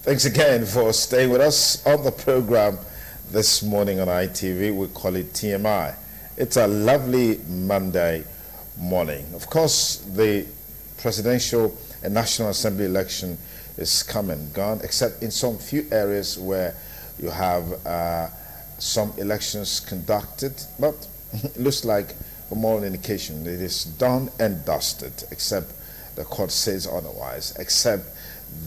Thanks again for staying with us on the program this morning on ITV. We call it TMI. It's a lovely Monday morning. Of course, the presidential and National Assembly election is come and gone, except in some few areas where you have some elections conducted, but it looks like, for more indication, it is done and dusted, except the court says otherwise, except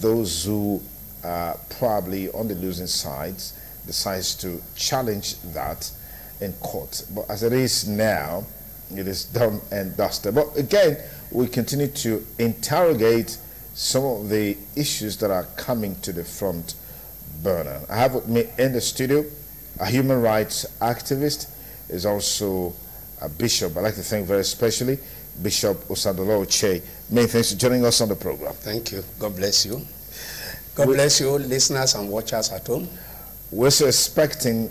those who are probably on the losing sides decides to challenge that in court. But as it is now, it is done and dusted. But again, we continue to interrogate some of the issues that are coming to the front burner. I have with me in the studio a human rights activist, is also a bishop. I'd like to thank very especially Bishop Osadolo Oche. Many thanks for joining us on the program. Thank you. God bless you. God bless you, listeners and watchers at home. We're also expecting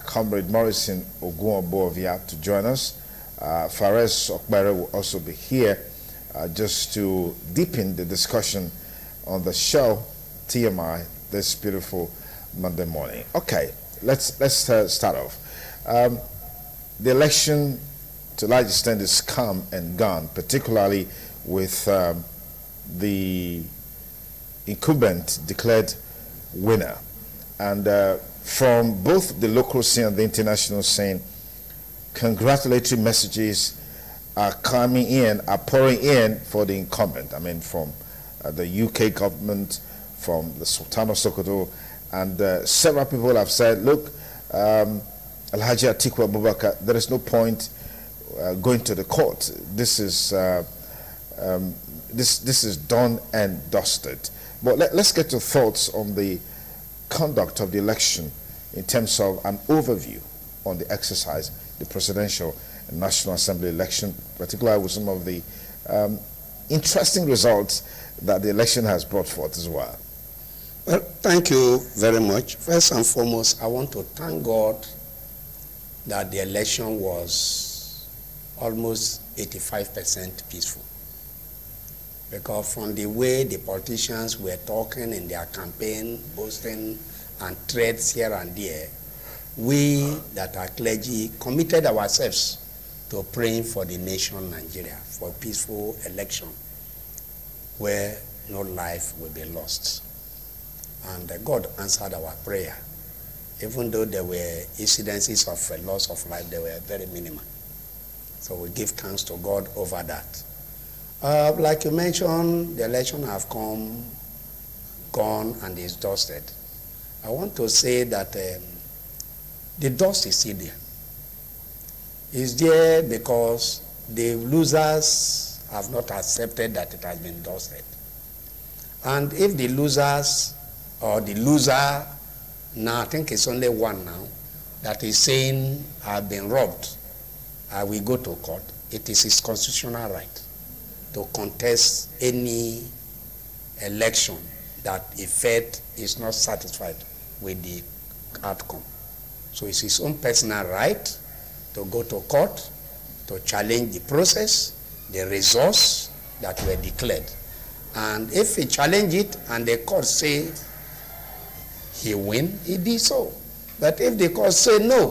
Comrade Morrison Ogunobovia to join us. Fares Okbere will also be here just to deepen the discussion on the show TMI this beautiful Monday morning. Okay, let's start off. The election, to a large extent, is come and gone, particularly with the incumbent declared winner. And from both the local scene and the international scene, congratulatory messages are coming in, are pouring in for the incumbent. I mean, from the UK government, from the Sultan of Sokoto, and several people have said, look, Alhaji Atiku Abubakar, there is no point going to the court. This is this is done and dusted. But let's get your thoughts on the conduct of the election in terms of an overview on the exercise, the presidential and National Assembly election, particularly with some of the interesting results that the election has brought forth as well. Well, thank you very much. First and foremost, I want to thank God that the election was almost 85% peaceful. Because from the way the politicians were talking in their campaign, boasting and threats here and there, we that are clergy committed ourselves to praying for the nation Nigeria, for a peaceful election where no life will be lost. And God answered our prayer. Even though there were incidences of loss of life, they were very minimal. So we give thanks to God over that. Like you mentioned, the election have come, gone, and is dusted. I want to say that the dust is still there. It's there because the losers have not accepted that it has been dusted. And if the losers, or the loser, now I think it's only one now, that is saying, I've been robbed, I will go to court, it is his constitutional right to contest any election that if it is not satisfied with the outcome. So it's his own personal right to go to court, to challenge the process, the results that were declared. And if he challenge it and the court say he win, he did so. But if the court say no,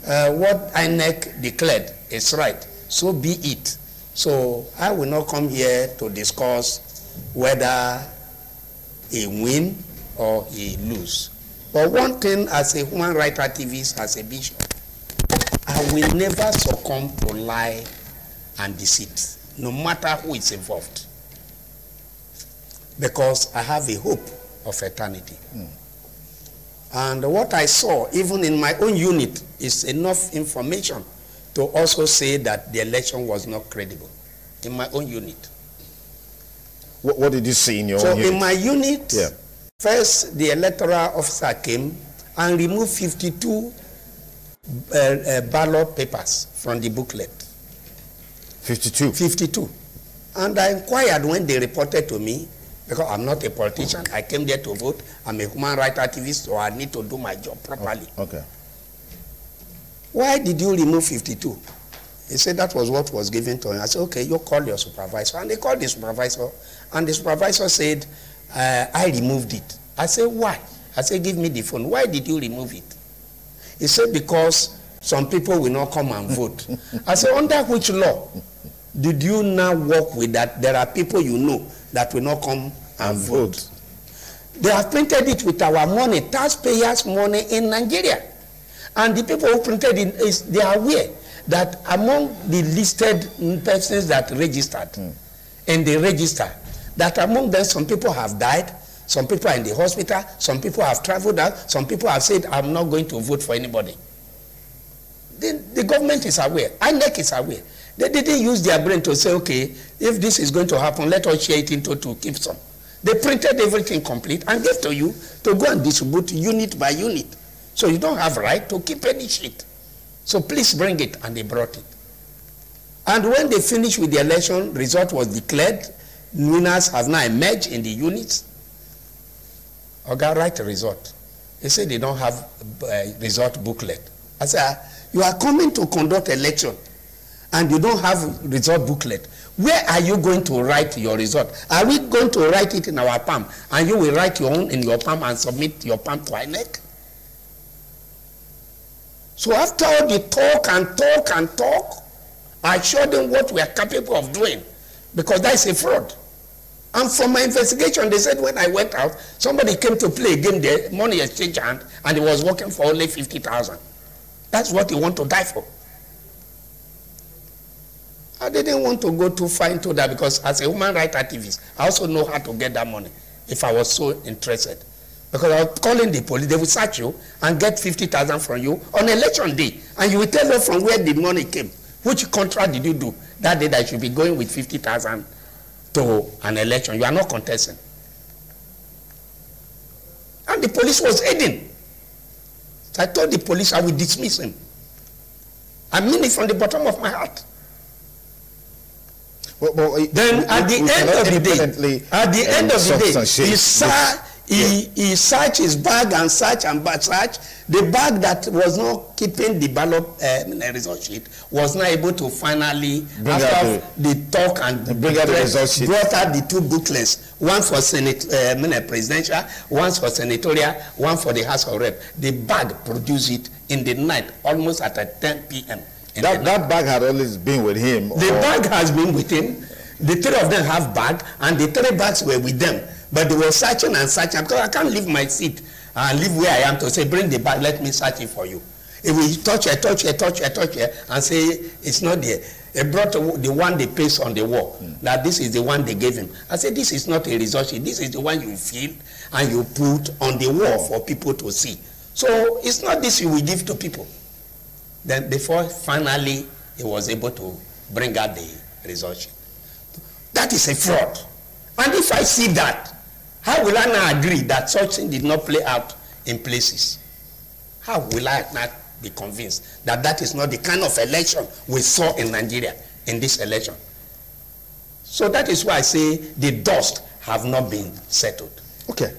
what INEC declared is right, so be it. So I will not come here to discuss whether he win or he lose. But one thing as a human rights activist, as a bishop, I will never succumb to lie and deceit, no matter who is involved. Because I have a hope of eternity. And what I saw, even in my own unit, is enough information to also say that the election was not credible in my own unit. What did you see in your own unit? So in my unit, first the electoral officer came and removed 52 ballot papers from the booklet. 52? 52. And I inquired when they reported to me, because I'm not a politician, I came there to vote, I'm a human rights activist, so I need to do my job properly. Okay. Why did you remove 52? He said that was what was given to him. I said, okay, you call your supervisor. And they called the supervisor, and the supervisor said, I removed it. I said, why? I said, give me the phone. Why did you remove it? He said, because some people will not come and vote. I said, under which law did you now work with that? There are people you know that will not come and vote. They have printed it with our money, taxpayers' money in Nigeria. And the people who printed it, they are aware that among the listed persons that registered in the register, that among them some people have died, some people are in the hospital, some people have traveled out, some people have said, I'm not going to vote for anybody. The government is aware, INEC is aware. They didn't use their brain to say, okay, if this is going to happen, let us share it into two, keep some. They printed everything complete and gave to you to go and distribute unit by unit. So you don't have right to keep any shit. So please bring it, and they brought it. And when they finished with the election, result was declared, winners have now emerged in the units. Oga, write a result. They said they don't have a result booklet. I said, you are coming to conduct election and you don't have result booklet. Where are you going to write your result? Are we going to write it in our palm and you will write your own in your palm and submit your palm to INEC? So after all the talk and talk and talk, I showed them what we are capable of doing, because that is a fraud. And from my investigation, they said when I went out, somebody came to play a game there, money exchange hand, and he was working for only 50,000. That's what you want to die for. I didn't want to go too far into that, because as a human rights activist, I also know how to get that money if I was so interested. Because I was calling the police, they will search you and get 50,000 from you on election day. And you will tell them from where the money came. Which contract did you do that day that you should be going with 50,000 to an election? You are not contesting. And the police was aiding. So I told the police I will dismiss him. I mean it from the bottom of my heart. Then at the end of the day, he searched his bag and search and search. The bag that was not keeping the ballot result sheet was not able to finally, after the talk and brought out the two booklets, one for presidential, one for senatorial, one for the House of Rep. The bag produced it in the night, almost at 10 p.m. That bag had always been with him? The bag has been with him. The three of them have bag, and the three bags were with them. But they were searching and searching, because I can't leave my seat and leave where I am to say, bring the bag, let me search it for you. If we touch here, and say, it's not there. They brought the one they paste on the wall, that this is the one they gave him. I said, this is not a result sheet. This is the one you fill and you put on the wall for people to see. So it's not this you will give to people. Then before finally he was able to bring out the result sheet. That is a fraud. And if I see that, how will I now agree that such thing did not play out in places? How will I not be convinced that that is not the kind of election we saw in Nigeria in this election? So that is why I say the dust have not been settled. Okay.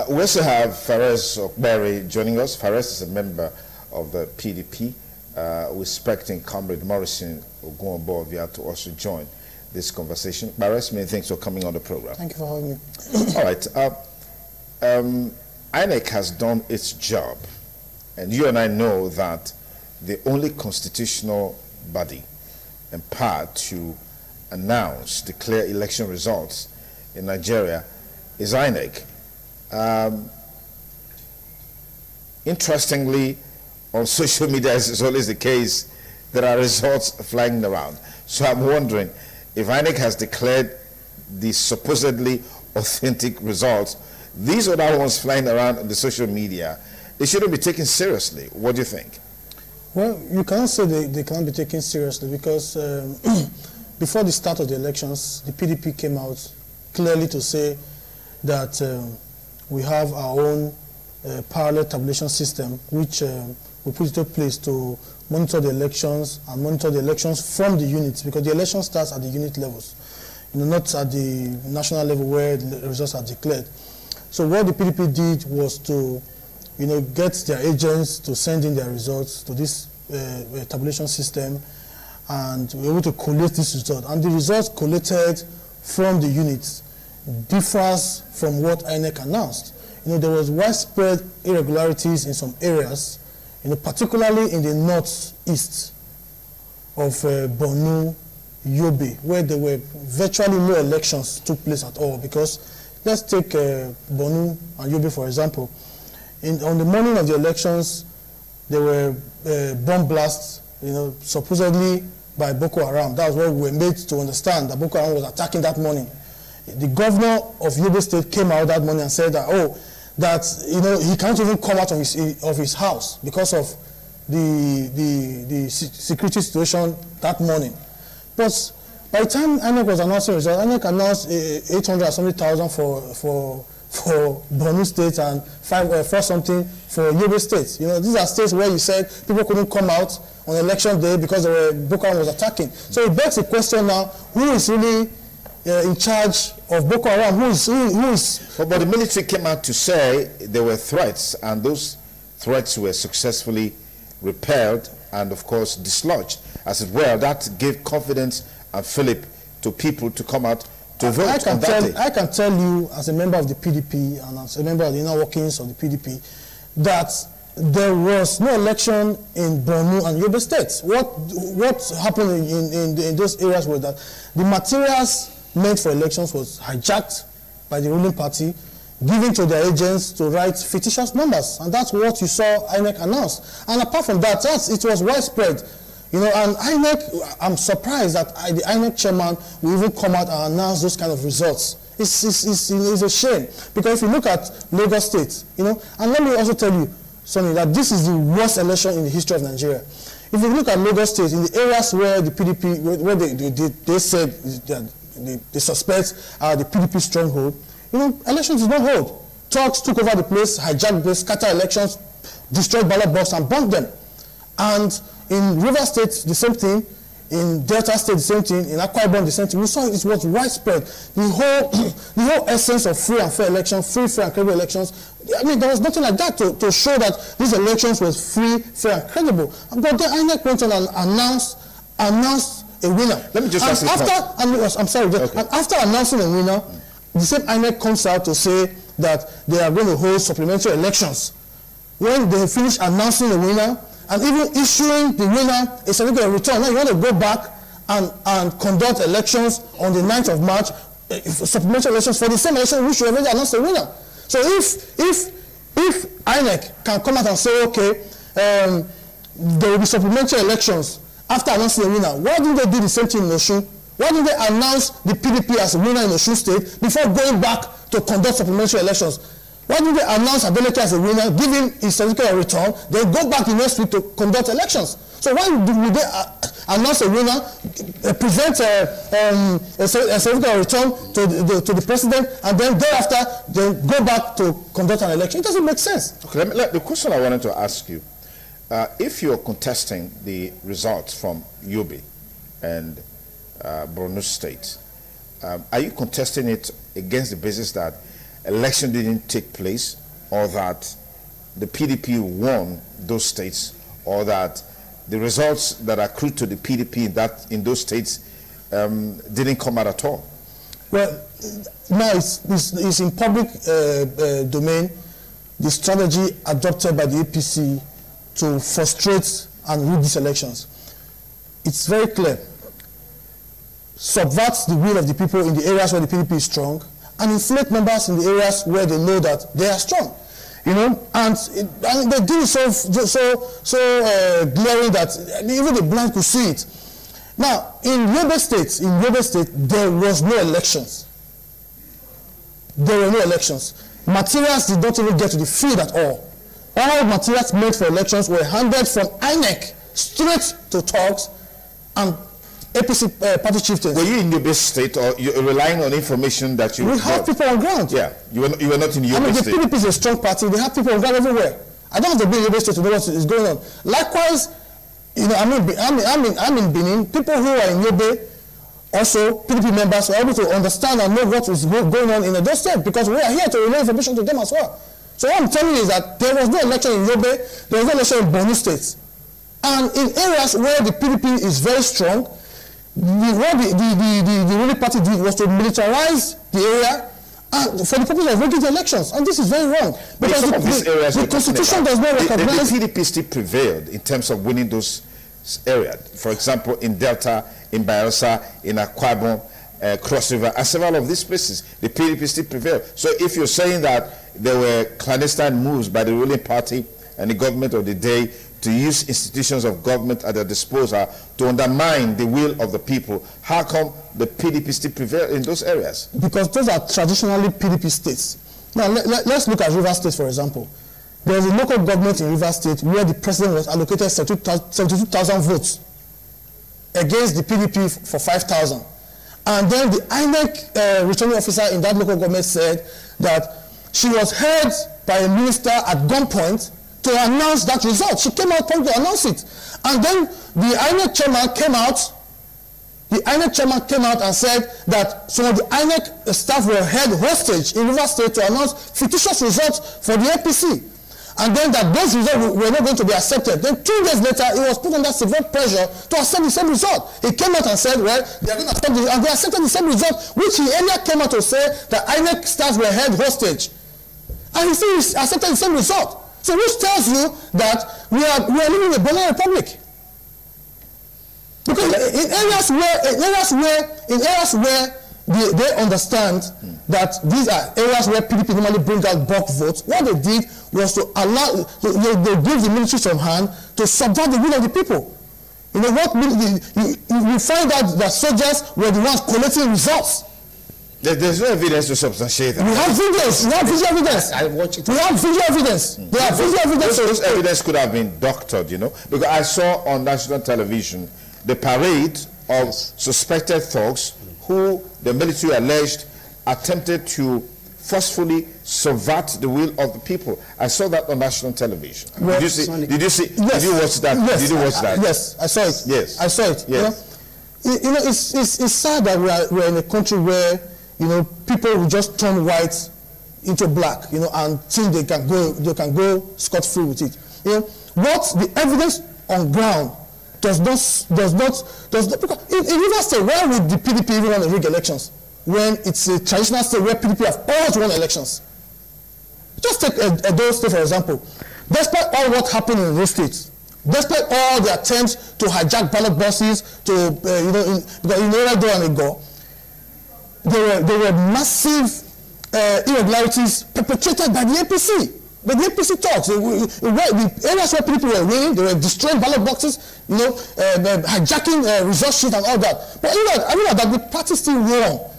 We also have Fares Okbere joining us. Fares is a member of the PDP. We're expecting Comrade Morrison Ogunbowale to also join this conversation. Fares, many thanks for coming on the program. Thank you for having me. All right. INEC has done its job, and you and I know that the only constitutional body empowered to announce, declare election results in Nigeria is INEC. Interestingly, on social media, as is always the case, there are results flying around. So I'm wondering, if INEC has declared the supposedly authentic results, these other ones flying around in the social media, they shouldn't be taken seriously. What do you think? Well, you can't say they can't be taken seriously, because before the start of the elections, the PDP came out clearly to say that we have our own parallel tabulation system, which we put into place to monitor the elections and monitor the elections from the units, because the election starts at the unit levels, not at the national level where the results are declared. So what the PDP did was to, get their agents to send in their results to this tabulation system, and we were able to collate this result. And the results collated from the units differs from what INEC announced. there was widespread irregularities in some areas, particularly in the northeast of Borno, Yobe, where there were virtually no elections took place at all. Because let's take Borno and Yobe for example. On the morning of the elections, there were bomb blasts, supposedly by Boko Haram. That was what we were made to understand, that Boko Haram was attacking that morning. The governor of Yobe State came out that morning and said that, he can't even come out of his house because of the security situation that morning. But by the time INEC was announcing results, INEC announced 800,000 for Borno State and 4 something for Yobe State. These are states where you said people couldn't come out on election day because Boko Haram was attacking. So it begs the question now: who is really in charge of Boko Haram? Who is? But the military came out to say there were threats, and those threats were successfully repelled and, of course, dislodged. As it were, that gave confidence and fillip to people to come out to vote on that day. I can tell you, as a member of the PDP and as a member of the inner workings of the PDP, that there was no election in Borno and Yobe States. What happened in those areas was that the materials meant for elections was hijacked by the ruling party, given to their agents to write fictitious numbers, and that's what you saw INEC announce. And apart from that, it was widespread. And INEC, I'm surprised that the INEC chairman will even come out and announce those kind of results. It's a shame, because if you look at Lagos State, and let me also tell you something, that this is the worst election in the history of Nigeria. If you look at Lagos State, in the areas where the PDP, where they said that they suspect the PDP stronghold, elections did not hold. Thugs took over the place, hijacked the place, scattered elections, destroyed ballot boxes and burnt them. And in Rivers State, the same thing. In Delta State, the same thing. In Akwa Ibom, the same thing. We saw it was widespread. The whole essence of free and fair elections, free, fair and credible elections. There was nothing like that to show that these elections was free, fair and credible. But then INEC went on and announced a winner. Let me just ask you I'm sorry. Okay. And after announcing a winner, the same INEC comes out to say that they are going to hold supplementary elections. When they finish announcing the winner, and even issuing the winner a certificate of return. Now you want to go back and conduct elections on the 9th of March, supplementary elections for the same election which you already announced the winner. So if INEC can come out and say, okay, there will be supplementary elections after announcing the winner, why didn't they do the same thing in Osun? Why didn't they announce the PDP as a winner in Osun State before going back to conduct supplementary elections? Why didn't they announce Adeleke as a winner, give him his certificate of return, then go back the next week to conduct elections? So why would they announce a winner, present a certificate of return to the president, and then thereafter then go back to conduct an election? It doesn't make sense. Okay, the question I wanted to ask you, if you're contesting the results from Yobe and Borno State, are you contesting it against the basis that election didn't take place, or that the PDP won those states, or that the results that accrued to the PDP in those states didn't come out at all? Well, now it's in public domain, the strategy adopted by the APC to frustrate and rig these elections. It's very clear. Subverts the will of the people in the areas where the PDP is strong, and inflate numbers in the areas where they know that they are strong, and they do it so glaring that even the blind could see it. Now, in Yobe State, there was no elections. There were no elections. Materials did not even get to the field at all. All materials made for elections were handed from INEC straight to talks and APC party chieftains. Were you in Yobe State, or you're relying on information that you... We have people on ground. Yeah, you were not in Yobe State. The PDP is a strong party. They have people on ground everywhere. I don't have to be in Yobe State to know what is going on. Likewise, I'm in Benin. People who are in Yobe, also PDP members, are able to understand and know what is going on in those states, because we are here to relay information to them as well. So what I'm telling you is that there was no election in Yobe, there was no election in Borno State. And in areas where the PDP is very strong, what the ruling party did was to militarize the area for the purpose of rigging the elections, and this is very wrong. Because the Constitution does not recognize... The PDP still prevailed in terms of winning those areas. For example, in Delta, in Bayelsa, in Akwa Ibom, Cross River, and several of these places, the PDP still prevailed. So if you're saying that there were clandestine moves by the ruling party and the government of the day to use institutions of government at their disposal to undermine the will of the people, how come the PDP still prevail in those areas? Because those are traditionally PDP states. Now, let's look at Rivers State, for example. There is a local government in Rivers State where the president was allocated 72,000 votes against the PDP for 5,000. And then the INEC returning officer in that local government said that she was held by a minister at gunpoint to announce that result. She came out to announce it. And then the INEC chairman came out. The INEC chairman came out and said that some of the INEC staff were held hostage in Rivers State to announce fictitious results for the APC. And then that those results were not going to be accepted. Then 2 days later, he was put under severe pressure to accept the same result. He came out and said, well, they are going to accept it, and they accepted the same result, which he earlier came out to say that INEC staff were held hostage. And he still accepted the same result. So which tells you that we are living in a banana republic. Because in areas where they understand that these are areas where PDP normally bring out bulk votes, what they did was to allow, they give the military some hand to subvert the will of the people. You know what? You find out that soldiers were the ones collecting results. There's no evidence to substantiate that. We have videos. We have video evidence. I watch it. We have video evidence. There are video evidence. Those evidence could have been doctored, you know, because I saw on national television the parade of suspected thugs who the military alleged attempted to forcefully subvert the will of the people. I saw that on national television. Well, did you see? Yes. Did you watch that? Yes. Did you watch that? Yes, I saw it. Yes, I saw it. Yes. You know, it's sad that we're in a country where, you know, people will just turn white into black, you know, and think they can go scot-free with it. You know, what the evidence on ground does not because in Rivers State, why would the PDP even want to rig elections when it's a traditional state where PDP have always won elections? Just take Edo State, for example. Despite all what happened in those states, despite all the attempts to hijack ballot boxes, because in Edo and Ego, there were massive irregularities perpetrated by the APC. But the APC talks, the areas where people were winning, they were destroying ballot boxes, you know, hijacking result sheets and all that. But I know that the party still won.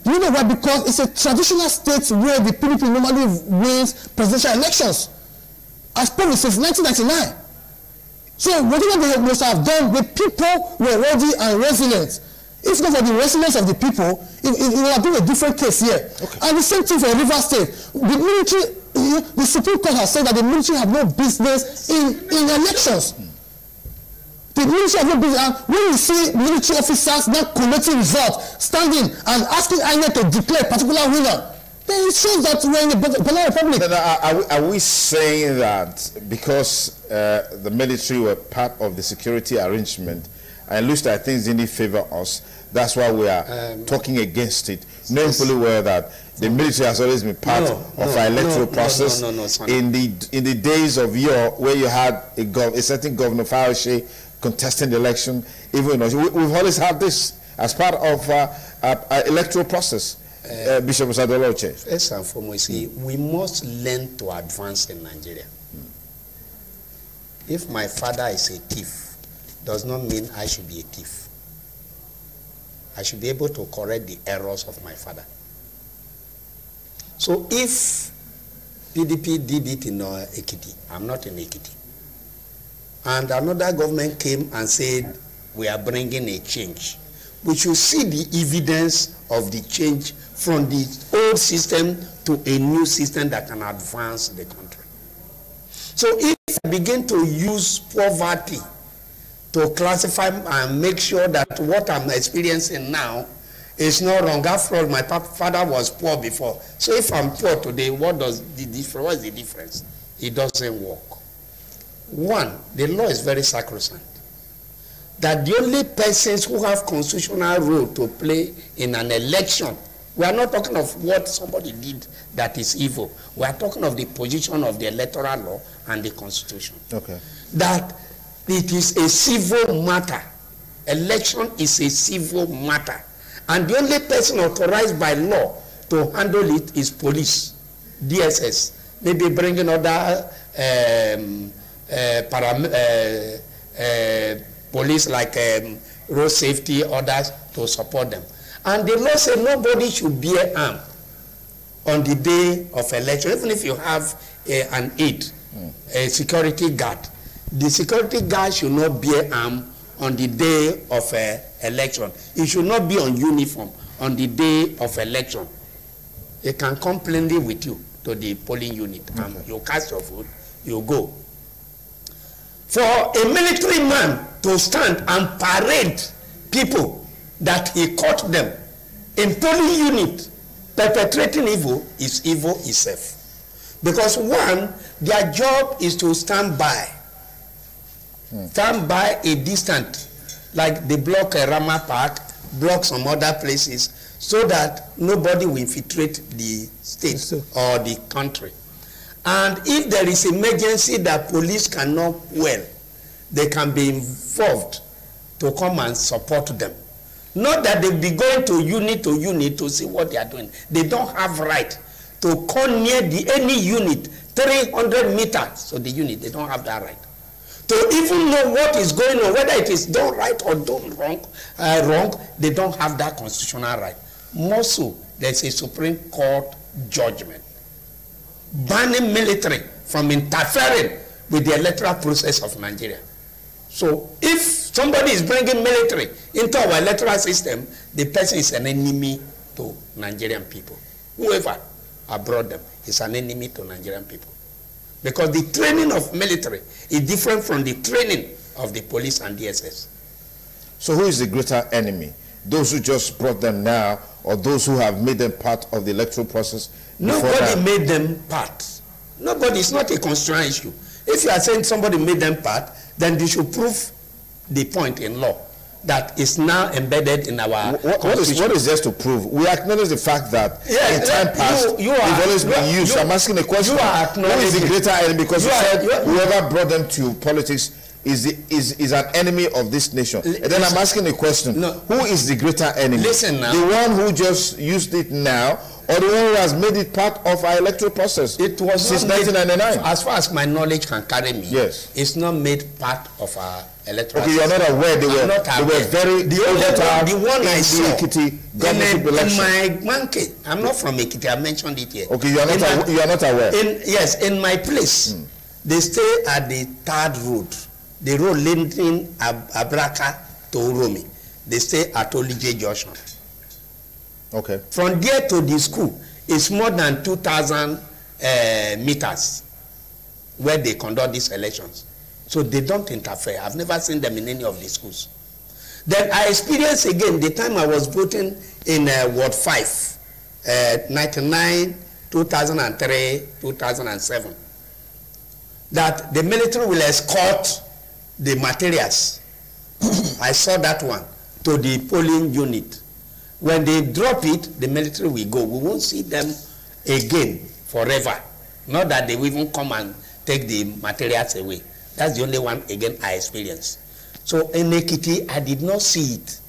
Do you know why? Because it's a traditional state where the PDP normally wins presidential elections, as probably since 1999. So whatever they must have done, the people were ready and resilient. If not for the resilience of the people, it would have been a different case here. Okay. And the same thing for Rivers State. The military, the Supreme Court has said that the military have no business in elections. The military have no business. And when you see military officers now collecting results, standing and asking INEC to declare a particular winner, then it shows that we're in a banana republic. Are we saying that because the military were part of the security arrangement and looks like things didn't favor us, that's why we are talking against it, knowing fully well that the military has always been part of our electoral process. In the days of yore, where you had a certain Governor Fauci contesting the election, even we've always had this as part of our electoral process. Bishop Osadoloche. First and foremost, we must learn to advance in Nigeria. If my father is a thief, does not mean I should be a thief. I should be able to correct the errors of my father. So if PDP did it in Ekiti, I'm not in Ekiti, and another government came and said, we are bringing a change, we should see the evidence of the change from the old system to a new system that can advance the country. So if I begin to use poverty to classify and make sure that what I'm experiencing now is not wrong. After all, my father was poor before. So if I'm poor today, what is the difference? It doesn't work. One, the law is very sacrosanct. That the only persons who have constitutional role to play in an election We are not talking of what somebody did that is evil. We are talking of the position of the electoral law and the constitution. Okay. That it is a civil matter. Election is a civil matter. And the only person authorized by law to handle it is police, DSS. Maybe bringing other police like road safety, others to support them. And the law says nobody should bear arm on the day of election, even if you have an aide, a security guard. The security guard should not bear arm on the day of election. It should not be on uniform on the day of election. It can come plainly with you to the polling unit. You cast your vote, you go. For a military man to stand and parade people that he caught them in polling unit perpetrating evil is evil itself. Because one, their job is to stand by. Stand by a distance, like they block a Rama Park, block some other places, so that nobody will infiltrate the state or the country. And if there is emergency that police cannot well, they can be involved to come and support them. Not that they be going to unit to see what they are doing. They don't have right to come near any unit 300 meters. So the unit, they don't have that right. To even know what is going on, whether it is done right or done wrong, they don't have that constitutional right. More so, there's a Supreme Court judgment banning military from interfering with the electoral process of Nigeria. So if somebody is bringing military into our electoral system, the person is an enemy to Nigerian people. Whoever brought them is an enemy to Nigerian people. Because the training of military is different from the training of the police and DSS. So who is the greater enemy? Those who just brought them now, or those who have made them part of the electoral process? Nobody made them part. Nobody. It's not a constitutional issue. If you are saying somebody made them part, then you should prove the point in law that is now embedded in our constitution. What is there to prove? We acknowledge the fact that in time past, we've always been used. I'm asking a question. Who is the greater enemy? Because you said whoever brought them to politics is an enemy of this nation. And then I'm asking a question. No. Who is the greater enemy? Listen now. The one who just used it now, or the one who has made it part of our electoral process? It was since 1999. As far as my knowledge can carry me, yes, it's not made part of our electoral. Okay, you are not aware. They were very the one I saw Ekiti governorship election. In my market. I'm not from Ekiti. I mentioned it here. Okay, you are not aware. Yes, in my place, they stay at the third road, the road linking Abraka to Uromi. They stay at Olije Junction. Okay. From there to the school, it's more than 2,000 meters where they conduct these elections. So they don't interfere. I've never seen them in any of the schools. Then I experienced again the time I was voting in Ward 5, 99, 2003, 2007, that the military will escort the materials. I saw that one to the polling unit. When they drop it, the military will go. We won't see them again forever. Not that they will even come and take the materials away. That's the only one, again, I experienced. So in Ekiti, I did not see it.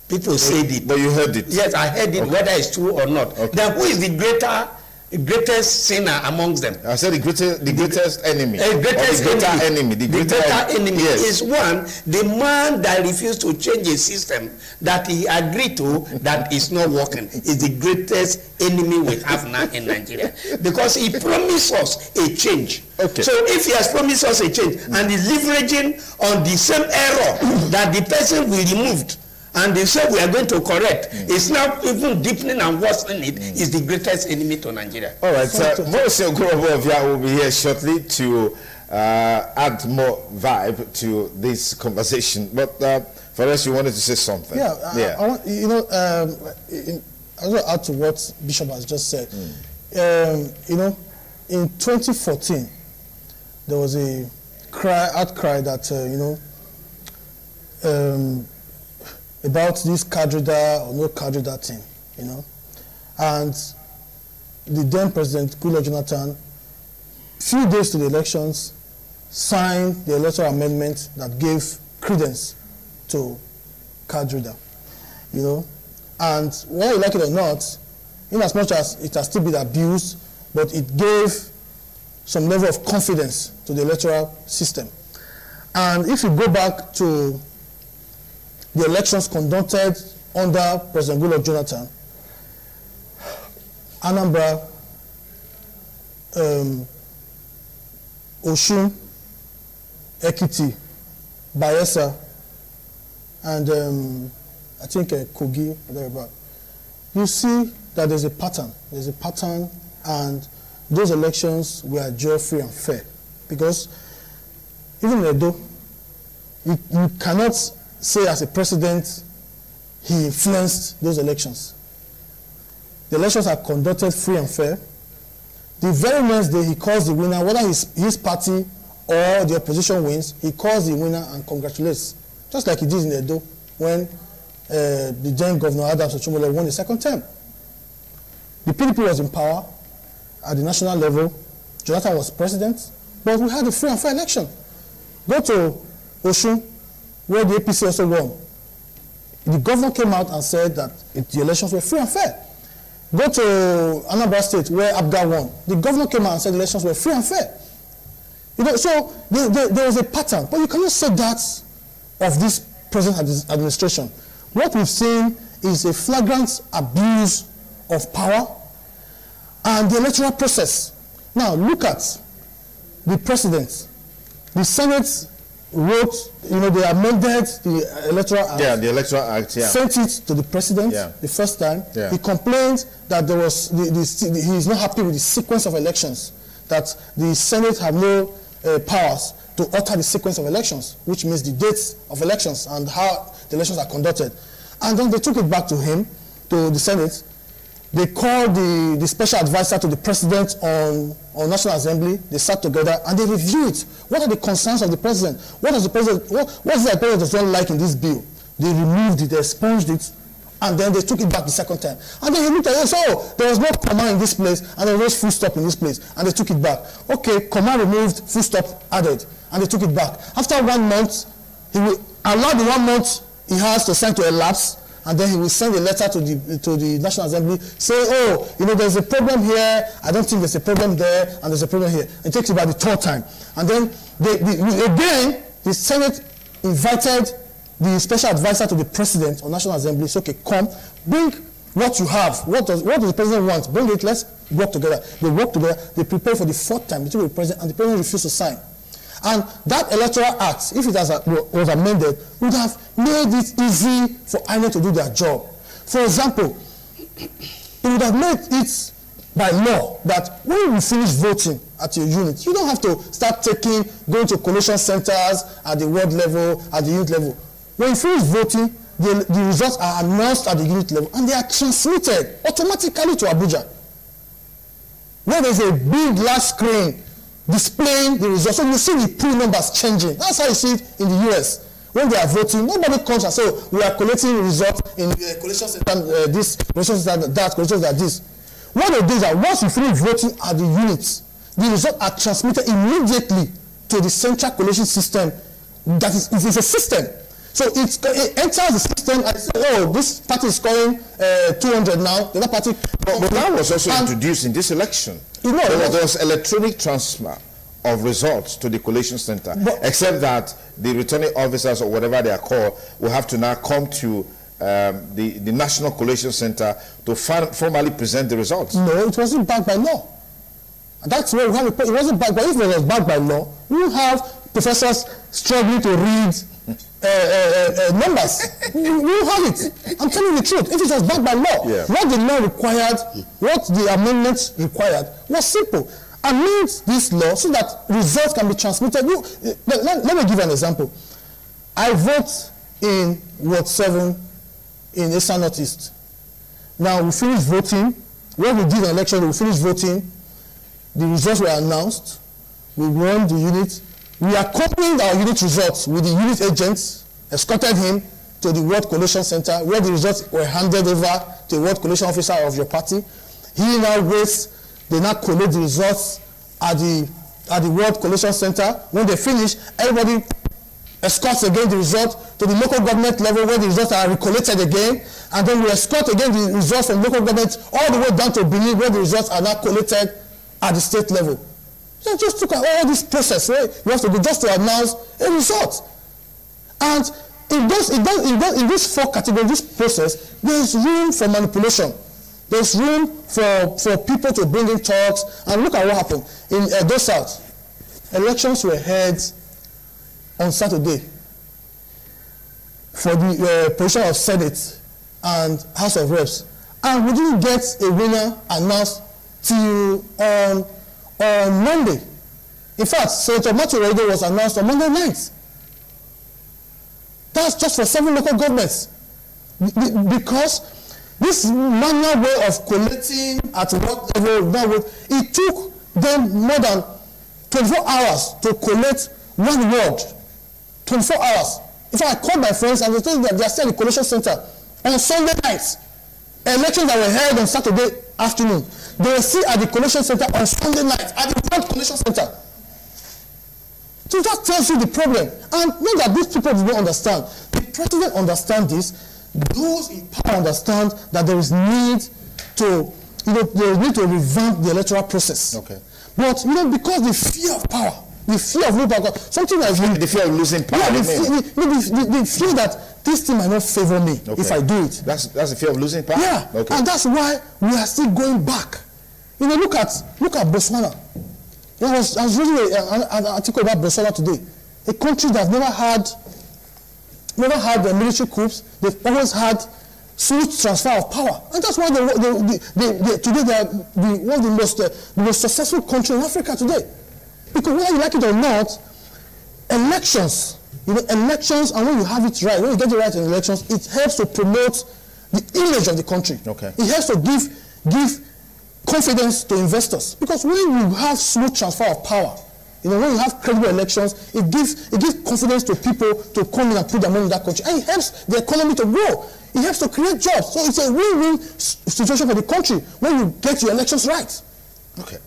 People said it. But you heard it? Yes, I heard it, whether it's true or not. Okay. Then who is the greatest sinner amongst them? I said the greatest enemy. The greater enemy yes, is one, the man that refused to change a system that he agreed to that is not working is the greatest enemy we have now in Nigeria. Because he promised us a change. Okay. So if he has promised us a change and is leveraging on the same error that the person we removed, and they say we are going to correct, it's now even deepening and worsening it, is the greatest enemy to Nigeria. All right, so Morris Ogurobo will be here shortly to add more vibe to this conversation. But for us, you wanted to say something. Yeah, I want, I want to add to what Bishop has just said. In 2014, there was a outcry that, about this card reader or no card reader thing, and the then President Goodluck Jonathan, few days to the elections, signed the electoral amendment that gave credence to card reader, you know. And whether you like it or not, in as much as it has still been abused, but it gave some level of confidence to the electoral system. And if you go back to the elections conducted under President Goodluck Jonathan, Anambra, Osun, Ekiti, Bayelsa, and I think Kogi, thereabout. You see that there's a pattern. There's a pattern, and those elections were adjudged free and fair. Because even in Edo, you cannot say as a president he influenced those elections. The elections are conducted free and fair. The very next day he calls the winner, whether his party or the opposition wins, he calls the winner and congratulates. Just like he did in Edo when the then Governor Adams Oshomole won the second term. The PDP was in power at the national level. Jonathan was president, but we had a free and fair election. Go to Osun, where the APC also won. The governor came out and said that the elections were free and fair. Go to Anambra State, where Abga won. The governor came out and said the elections were free and fair. You know, so there was a pattern, but you cannot say that of this present administration. What we've seen is a flagrant abuse of power and the electoral process. Now look at the precedent. The Senate wrote, you know, they amended the Electoral Act. Yeah, the Electoral Act, yeah. Sent it to the president the first time. Yeah. He complained that there was, he is not happy with the sequence of elections, that the Senate have no powers to alter the sequence of elections, which means the dates of elections and how the elections are conducted. And then they took it back to him, to the Senate. They called the special advisor to the president on National Assembly. They sat together and they reviewed it. What are the concerns of the president? What is the president? What is the president does not like in this bill? They removed it, they expunged it, and then they took it back the second time. And then he looked at it, so there was no comma in this place, and there was full stop in this place, and they took it back. Okay, comma removed, full stop added, and they took it back. After 1 month, he will allow the 1 month he has to send to elapse, and then he will send a letter to the National Assembly saying, oh, you know, there's a problem here, I don't think there's a problem there, and there's a problem here. It takes about the third time. And then, again, the Senate invited the special advisor to the president on National Assembly, said, okay, come, bring what you have. What does the president want? Bring it, let's work together. They work together, they prepare for the fourth time, they took the president, and the president refused to sign. And that Electoral Act, if it was amended, would have made it easy for INEC to do their job. For example, it would have made it by law that when you finish voting at your unit, you don't have to start going to collation centers at the ward level, at the unit level. When you finish voting, the results are announced at the unit level and they are transmitted automatically to Abuja, where there's a big large screen displaying the results. So you see the pool numbers changing. That's how you see it in the US. When they are voting, nobody comes and says, we are collecting results in collection center, this, collection center, that, collection center, this. What they do is that once you finish voting at the units, the results are transmitted immediately to the central collation system. That is, it is a system. So it enters the system and says, oh, this party is scoring 200 now, the other party. But that was also introduced in this election. You know, there was electronic transfer of results to the collation center, except that the returning officers or whatever they are called will have to now come to the National Collation Center to formally present the results. No, it wasn't backed by law. That's where we have it wasn't backed by. If it was backed by law, we have professors struggling to read numbers. You have it. I'm telling you the truth. If it was backed by law, what the law required, what the amendments required, was simple. Amend this law so that results can be transmitted. Let me give you an example. I vote in Ward 7 in Eastern Northeast. Now we finished voting. When we did the election, we finished voting. The results were announced. We won the unit. We accompanied our unit results with the unit agents, escorted him to the World Collation Center, where the results were handed over to the World Collation officer of your party. He now waits, they now collate the results at the World Collation Center. When they finish, everybody escorts again the result to the local government level, where the results are recollated again, and then we escort again the results from local government all the way down to Benin, where the results are now collated at the state level. So just look at all this process where you have to do just to announce a result. And in this four categories, this process, there is room for manipulation. There's room for people to bring in talks. And look at what happened in Edo South. Elections were held on Saturday for the position of Senate and House of Reps, and we didn't get a winner announced till on Monday. In fact, Senator Matthew Redo was announced on Monday night. That's just for 7 local governments, because this manual way of collating at what level, it took them more than 24 hours to collate one word. 24 hours. In fact, I called my friends and they told me that they are still at the collation center on Sunday nights. Elections that were held on Saturday afternoon, they were still at the collation center on Sunday night, at the World Collation Center. So that tells you the problem. And not that these people do not understand. The president understands this. Those in power understand that there is need to, there is need to revamp the electoral process. Okay. But because the fear of power, the fear of losing power, something like the fear of losing power. Yeah, the fear that this thing might not favor me if I do it. That's the fear of losing power. Yeah, okay. And that's why we are still going back. Look at Botswana. I was reading an article about Botswana today, a country that never had military coups. They've always had smooth transfer of power, and that's why today they are one of the most successful country in Africa today. Because whether you like it or not, elections, elections, and when you have it right, when you get it right in elections, it helps to promote the image of the country. Okay. It helps to give confidence to investors, because when you have smooth transfer of power, when you have credible elections, it gives confidence to people to come in and put their money in that country, and it helps the economy to grow. It helps to create jobs. So it's a win-win situation for the country when you get your elections right. Okay.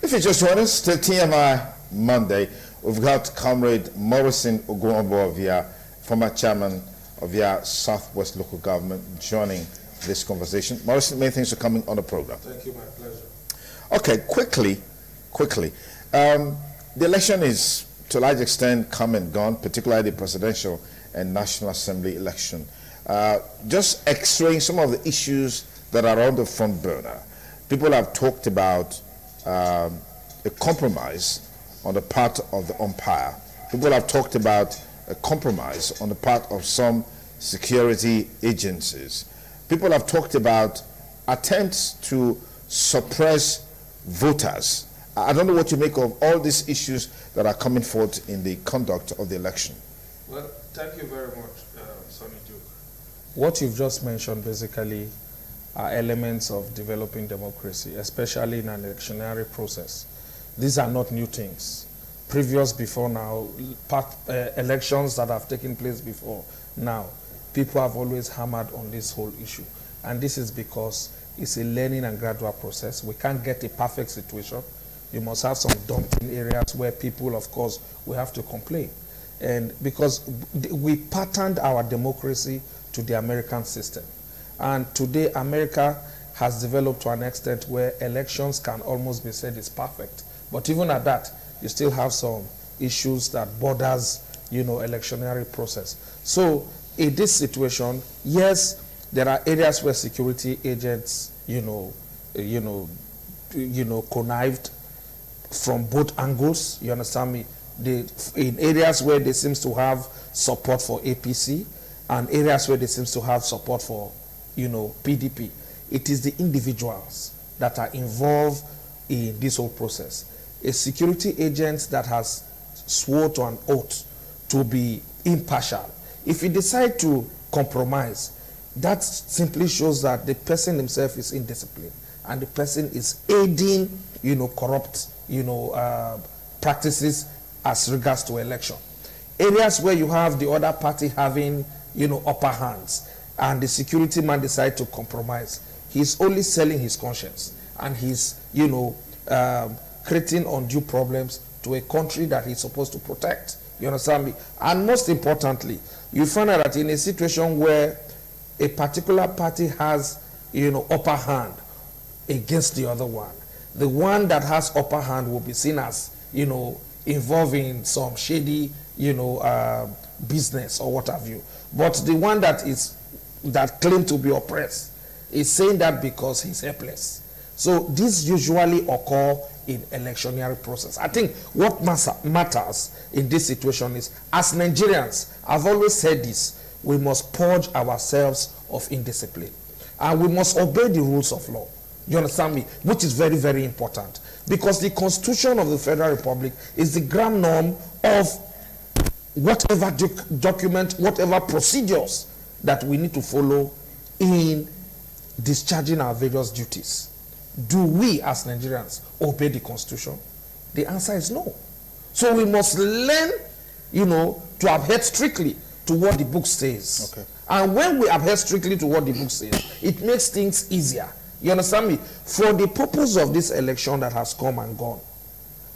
If you just joined us, to TMI Monday, we've got Comrade Morrison Oguonbo, former chairman of your Southwest local government, joining this conversation. Morrison, many things are coming on the program. Thank you, my pleasure. Okay, quickly. The election is to a large extent come and gone, particularly the presidential and National Assembly election. Just x-raying some of the issues that are on the front burner. People have talked about a compromise on the part of the umpire. People have talked about a compromise on the part of some security agencies. People have talked about attempts to suppress voters. I don't know what you make of all these issues that are coming forth in the conduct of the election. Well, thank you very much, Sonny Duke. What you've just mentioned basically are elements of developing democracy, especially in an electionary process. These are not new things. Before now, elections that have taken place before now, people have always hammered on this whole issue. And this is because it's a learning and gradual process. We can't get a perfect situation. You must have some dumping areas where people, of course, will have to complain. And because we patterned our democracy to the American system. And today, America has developed to an extent where elections can almost be said is perfect. But even at that, you still have some issues that borders, electionary process. So in this situation, yes, there are areas where security agents, connived from both angles. You understand me? In areas where they seems to have support for APC and areas where they seems to have support for, PDP. It is the individuals that are involved in this whole process. A security agent that has sworn to an oath to be impartial, if he decides to compromise, that simply shows that the person himself is indisciplined and the person is aiding, corrupt, practices as regards to election. Areas where you have the other party having upper hands, and the security man decide to compromise, he's only selling his conscience, and he's, creating undue problems to a country that he's supposed to protect. You understand me? And most importantly, you find out that in a situation where a particular party has, upper hand against the other one, the one that has upper hand will be seen as, involved in some shady, business or what have you. But the one that claimed to be oppressed is saying that because he's helpless. So this usually occur in electionary process. I think what matters in this situation is, as Nigerians, I've always said this, we must purge ourselves of indiscipline. And we must obey the rules of law. You understand me? Which is very, very important. Because the Constitution of the Federal Republic is the grand norm of whatever document, whatever procedures that we need to follow in discharging our various duties. Do we as Nigerians obey the Constitution? The answer is no. So we must learn, to adhere strictly to what the book says. Okay. And when we adhere strictly to what the book says, it makes things easier. You understand me? For the purpose of this election that has come and gone,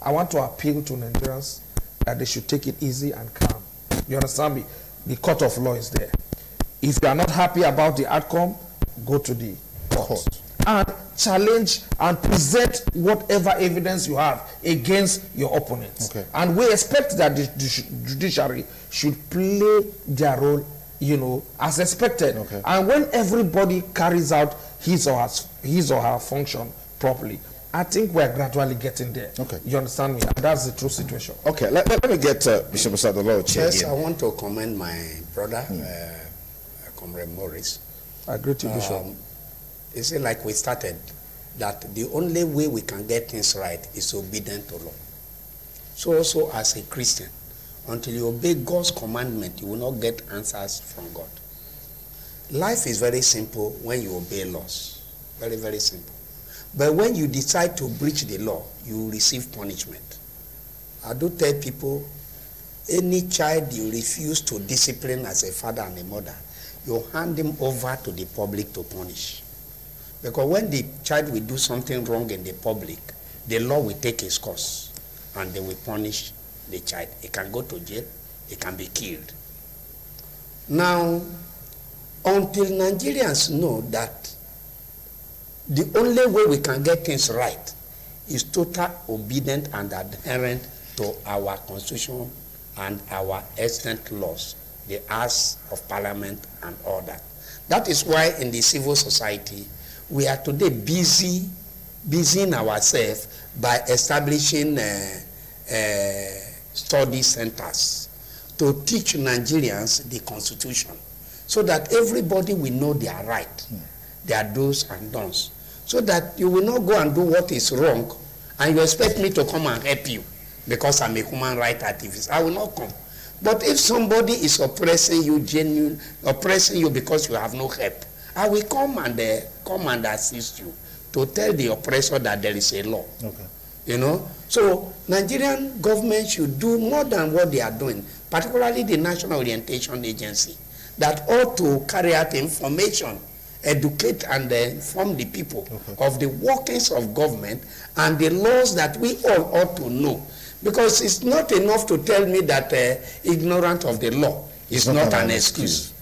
I want to appeal to Nigerians that they should take it easy and calm. You understand me? The court of law is there. If you are not happy about the outcome, go to the court and challenge and present whatever evidence you have against your opponents. Okay. And we expect that the judiciary should play their role, as expected. Okay. And when everybody carries out his or her function properly, I think we're gradually getting there. Okay. You understand me? And that's the true situation. Okay, let me get Bishop Osadolo. Yes, I want to commend my brother, Comrade Morris. I agree to Bishop. You see, like we started, that the only way we can get things right is obedient to law. So also as a Christian, until you obey God's commandment, you will not get answers from God. Life is very simple when you obey laws. Very, very simple. But when you decide to breach the law, you receive punishment. I do tell people, any child you refuse to discipline as a father and a mother, you hand him over to the public to punish. Because when the child will do something wrong in the public, the law will take its course and they will punish the child. He can go to jail, he can be killed. Now, until Nigerians know that the only way we can get things right is total obedient and adherent to our constitution and our extant laws, the Acts of Parliament and all that. That is why in the civil society, we are today busying ourselves by establishing study centers to teach Nigerians the Constitution, so that everybody will know their right, their do's and don'ts, so that you will not go and do what is wrong and you expect me to come and help you because I'm a human rights activist. I will not come. But if somebody is oppressing you because you have no help, I will come and assist you to tell the oppressor that there is a law. Okay. So Nigerian government should do more than what they are doing, particularly the National Orientation Agency, that ought to carry out information, educate and inform the people of the workings of government and the laws that we all ought to know. Because it's not enough to tell me that ignorant of the law is not an excuse.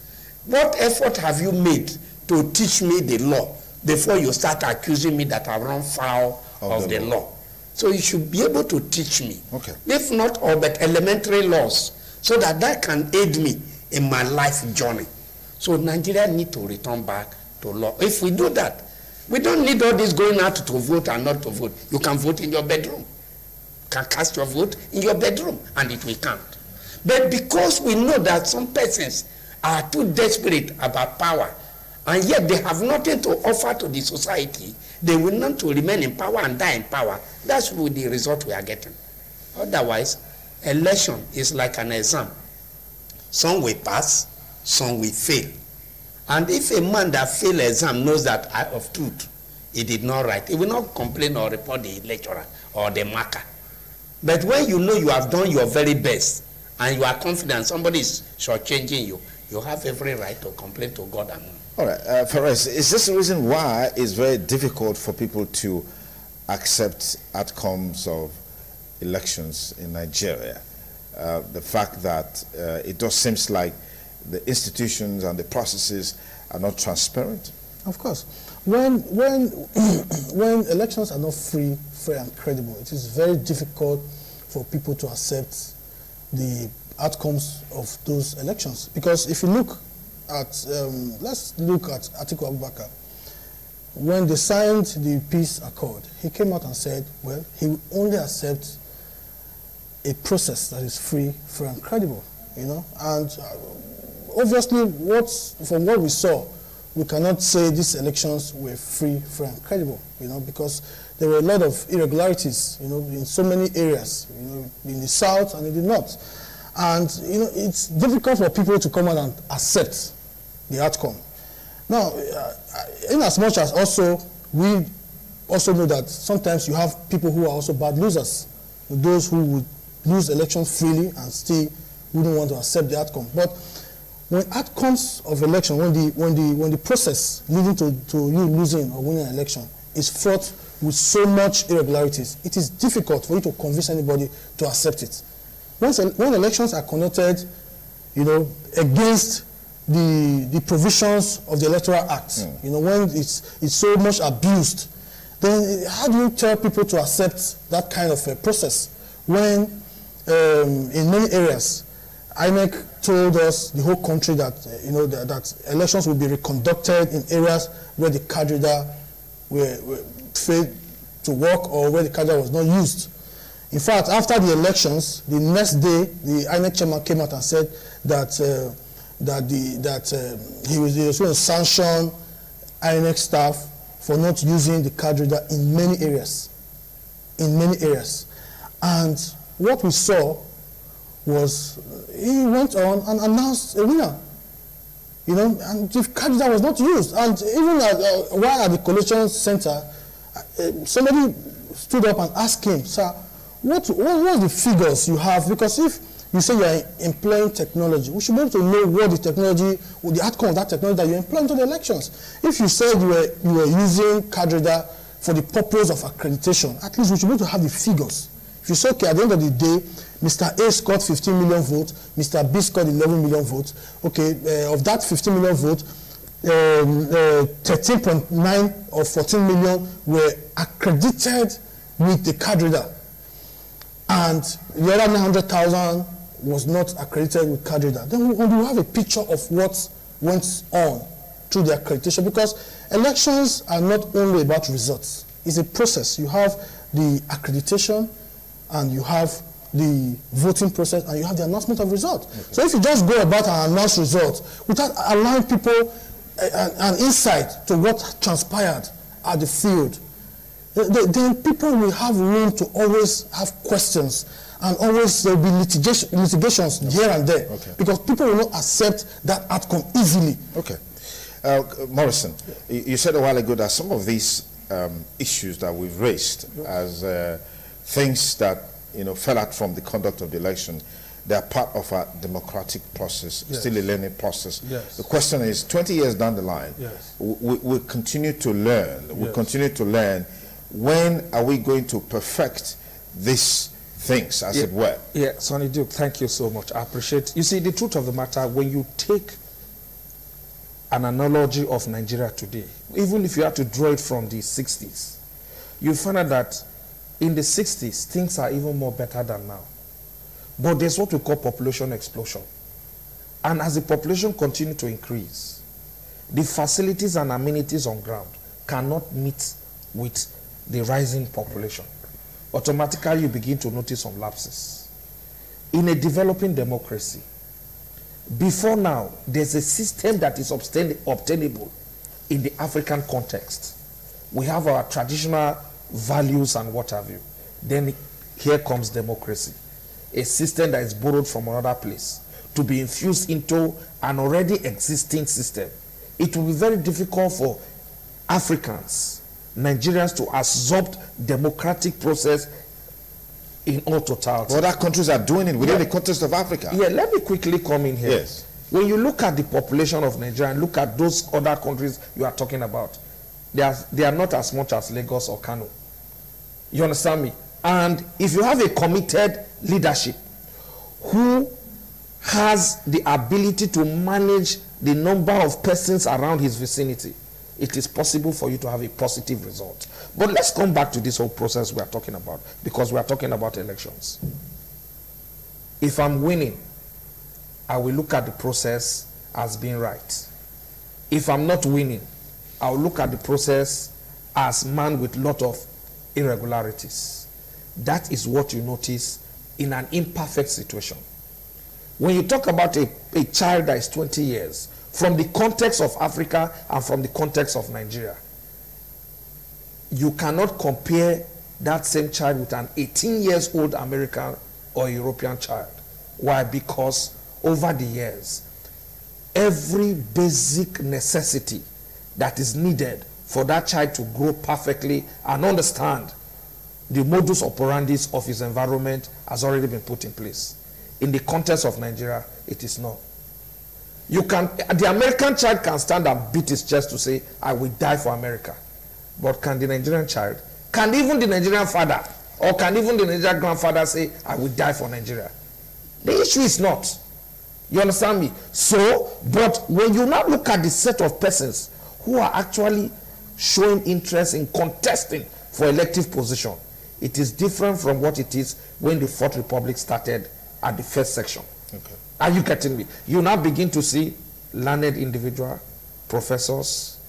What effort have you made to teach me the law before you start accusing me that I run foul of the law? So you should be able to teach me, if not all but elementary laws, so that can aid me in my life journey. So Nigeria need to return back to law. If we do that, we don't need all this going out to vote and not to vote. You can vote in your bedroom. You can cast your vote in your bedroom and it will count. But because we know that some persons are too desperate about power, and yet they have nothing to offer to the society, they will not to remain in power and die in power. That's the result we are getting. Otherwise, election is like an exam. Some will pass, some will fail. And if a man that failed exam knows that of truth, he did not write, he will not complain or report the lecturer or the marker. But when you know you have done your very best and you are confident somebody is shortchanging you, You have every right to complain to God and man. All right, Perez, is this the reason why it's very difficult for people to accept outcomes of elections in Nigeria? The fact that it just seems like the institutions and the processes are not transparent? Of course. When when elections are not free, fair and credible, it is very difficult for people to accept the outcomes of those elections. Because if you look at, let's look at Atiku Abubakar. When they signed the peace accord, he came out and said, well, he will only accept a process that is free, fair and credible, you know. And obviously, from what we saw, we cannot say these elections were free, fair and credible, you know, because there were a lot of irregularities, you know, in so many areas, you know, in the south and in the north. And, you know, it's difficult for people to come out and accept the outcome. Now, in as much as also, we also know that sometimes you have people who are also bad losers, those who would lose elections freely and still wouldn't want to accept the outcome. But when outcomes of election, when the process leading to you losing or winning an election is fraught with so much irregularities, it is difficult for you to convince anybody to accept it. When elections are conducted, you know, against the provisions of the Electoral Act, you know, when it's so much abused, then how do you tell people to accept that kind of a process when in many areas INEC told us, the whole country, that you know that elections will be reconducted in areas where the card reader were failed to work or where the card reader was not used. In fact, after the elections, the next day, the INEC chairman came out and said that he was going to sanction INEC staff for not using the card reader in many areas. In many areas. And what we saw was he went on and announced a winner. You know, and the card reader was not used. And even while at the collation center, somebody stood up and asked him, sir, what are the figures you have? Because if you say you are employing technology, we should be able to know what the technology, what the outcome of that technology that you employ into the elections. If you said you were using card reader for the purpose of accreditation, at least we should be able to have the figures. If you say, okay, at the end of the day, Mr. A scored 15 million votes, Mr. B scored 11 million votes. Okay, of that 15 million votes, 13.9 or 14 million were accredited with the card reader. And the other 900,000 was not accredited with card reader. Then we have a picture of what went on through the accreditation, because elections are not only about results. It's a process. You have the accreditation, and you have the voting process, and you have the announcement of results. Okay. So if you just go about and announce results without allowing people an insight to what transpired at the field, then people will have room to always have questions, and always there will be litigations here and there, because people will not accept that outcome easily. Okay. Morrison, you said a while ago that some of these issues that we've raised as things that, you know, fell out from the conduct of the election, they are part of a democratic process, still a learning process. The question is, 20 years down the line, we continue to learn. We continue to learn. When are we going to perfect these things, as it were? Yeah, Sonny Duke, thank you so much. I appreciate. You see, the truth of the matter, when you take an analogy of Nigeria today, even if you have to draw it from the 60s, you find out that in the 60s, things are even more better than now. But there's what we call population explosion. And as the population continues to increase, the facilities and amenities on ground cannot meet with the rising population. Automatically, you begin to notice some lapses. In a developing democracy, before now, there's a system that is obtainable in the African context. We have our traditional values and what have you. Then here comes democracy, a system that is borrowed from another place to be infused into an already existing system. It will be very difficult for Africans, Nigerians, to absorb democratic process in all totality. Other countries are doing it within the context of Africa. Yeah, let me quickly come in here. Yes. When you look at the population of Nigeria and look at those other countries you are talking about, they are not as much as Lagos or Kano. You understand me? And if you have a committed leadership who has the ability to manage the number of persons around his vicinity, it is possible for you to have a positive result. But let's come back to this whole process we are talking about, because we are talking about elections. If I'm winning, I will look at the process as being right. If I'm not winning, I'll look at the process as man with a lot of irregularities. That is what you notice in an imperfect situation. When you talk about a child that is 20 years, from the context of Africa and from the context of Nigeria, you cannot compare that same child with an 18-year-old American or European child. Why? Because over the years, every basic necessity that is needed for that child to grow perfectly and understand the modus operandi of his environment has already been put in place. In the context of Nigeria, it is not. The American child can stand and beat his chest to say, I will die for America. But can the Nigerian child, can even the Nigerian father, or can even the Nigerian grandfather say, I will die for Nigeria? The issue is not. You understand me? So, but when you now look at the set of persons who are actually showing interest in contesting for elective position, it is different from what it is when the Fourth Republic started at the first section. Okay. Are you getting me? You now begin to see learned individuals, professors,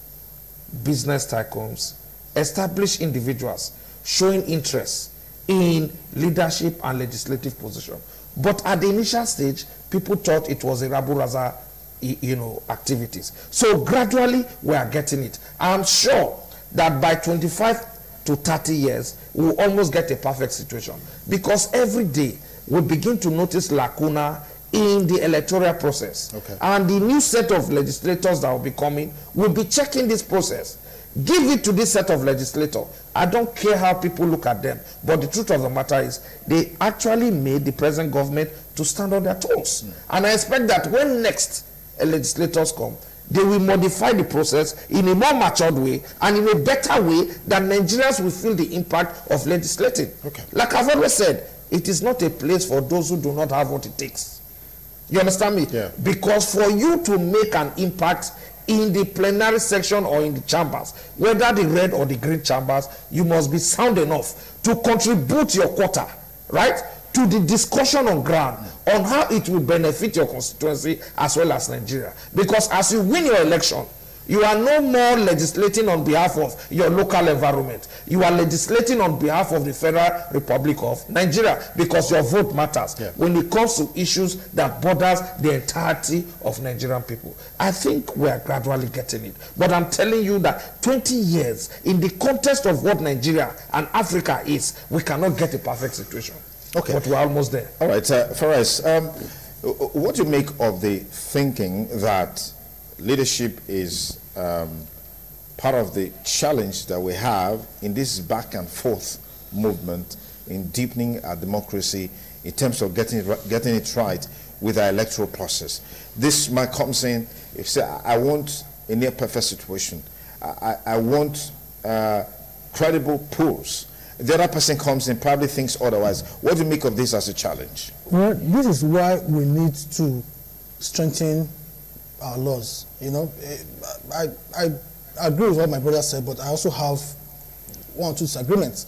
business tycoons, established individuals showing interest in leadership and legislative position. But at the initial stage, people thought it was a raburaza, activities. So gradually, we are getting it. I'm sure that by 25 to 30 years, we'll almost get a perfect situation. Because every day, we begin to notice lacuna in the electoral process. Okay. And the new set of legislators that will be coming will be checking this process. Give it to this set of legislators. I don't care how people look at them, but the truth of the matter is they actually made the present government to stand on their toes. And I expect that when next legislators come, they will modify the process in a more matured way and in a better way that Nigerians will feel the impact of legislating. Okay. Like I've always said, it is not a place for those who do not have what it takes. You understand me? Yeah. Because for you to make an impact in the plenary section or in the chambers, whether the red or the green chambers, you must be sound enough to contribute your quota, right, to the discussion on ground on how it will benefit your constituency as well as Nigeria. Because as you win your election, you are no more legislating on behalf of your local environment. You are legislating on behalf of the Federal Republic of Nigeria because your vote matters when it comes to issues that borders the entirety of Nigerian people. I think we are gradually getting it. But I'm telling you that 20 years in the context of what Nigeria and Africa is, we cannot get a perfect situation. Okay. But we're almost there. All right, Farais, what do you make of the thinking that leadership is part of the challenge that we have in this back and forth movement in deepening our democracy in terms of getting it right with our electoral process? This might come saying, if say, I want a near perfect situation, I want credible polls. The other person comes and probably thinks otherwise. What do you make of this as a challenge? Well, this is why we need to strengthen our laws. You know, I agree with what my brother said, but I also have one or two disagreements.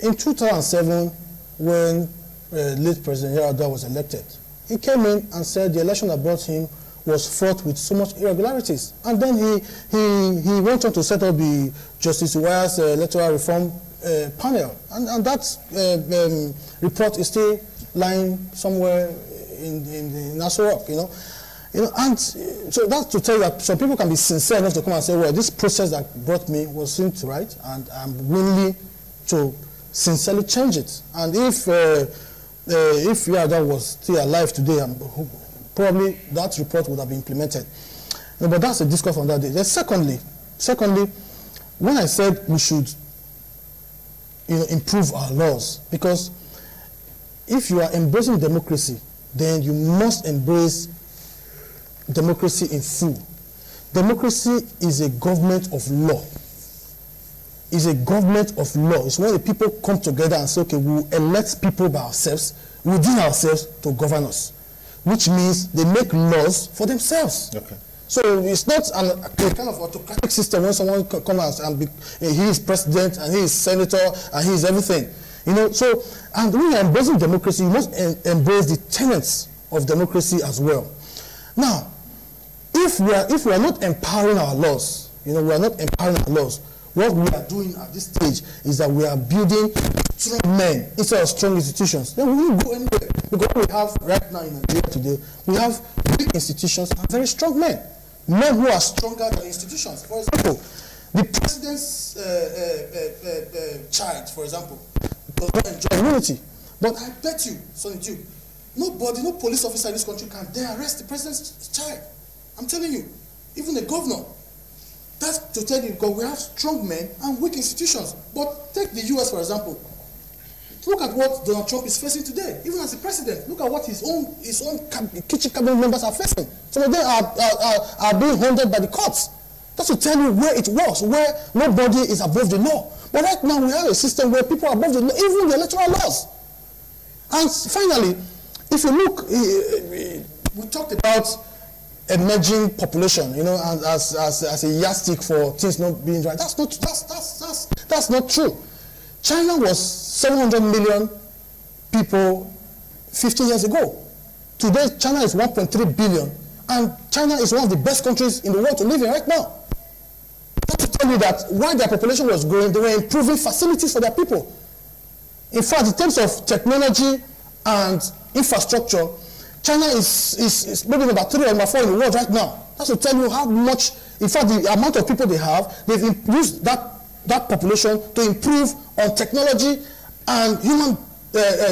In 2007, when late President Yar'Adua was elected, he came in and said the election that brought him was fraught with so much irregularities. And then he went on to set up the Justice Uwaya's electoral reform panel. And that report is still lying somewhere in Nassau Rock, you know. And so that's to tell you that some people can be sincere enough to come and say, well, this process that brought me seemed right, and I'm willing to sincerely change it. And if Yar'Adua was still alive today, probably that report would have been implemented. But that's a discourse on that day. Then secondly, when I said we should improve our laws, because if you are embracing democracy, then you must embrace democracy in full. Democracy is a government of law. It's a government of law. It's when the people come together and say, okay, we'll elect people by ourselves, within ourselves, to govern us. Which means they make laws for themselves. Okay. So it's not a kind of autocratic system when someone comes and he is president and he is senator and he is everything. You know, so, and when you're embracing democracy, you must embrace the tenets of democracy as well. Now, if we are not empowering our laws, we are not empowering our laws, what we are doing at this stage is that we are building strong men instead of strong institutions. Then we won't go anywhere. Because what we have right now in Nigeria today, we have weak institutions and very strong men. Men who are stronger than institutions. For example, the president's child, for example, does not enjoy immunity. But I bet you, Sonny Duke, nobody, no police officer in this country can dare arrest the president's child. I'm telling you, even the governor. That's to tell you, because we have strong men and weak institutions. But take the US, for example. Look at what Donald Trump is facing today. Even as the president, look at what his own kitchen cabinet members are facing. Some of them are being haunted by the courts. That's to tell you where it was, where nobody is above the law. But right now we have a system where people are above the law, even the electoral laws. And finally, if you look, we talked about emerging population, as a yardstick for things not being right. That's not true. China was 700 million people 50 years ago. Today, China is 1.3 billion, and China is one of the best countries in the world to live in right now. That's to tell you that while their population was growing, they were improving facilities for their people. In fact, in terms of technology and infrastructure, China is maybe number 3 or number 4 in the world right now. That's to tell you how much, in fact, the amount of people they have, they've used that population to improve on technology and human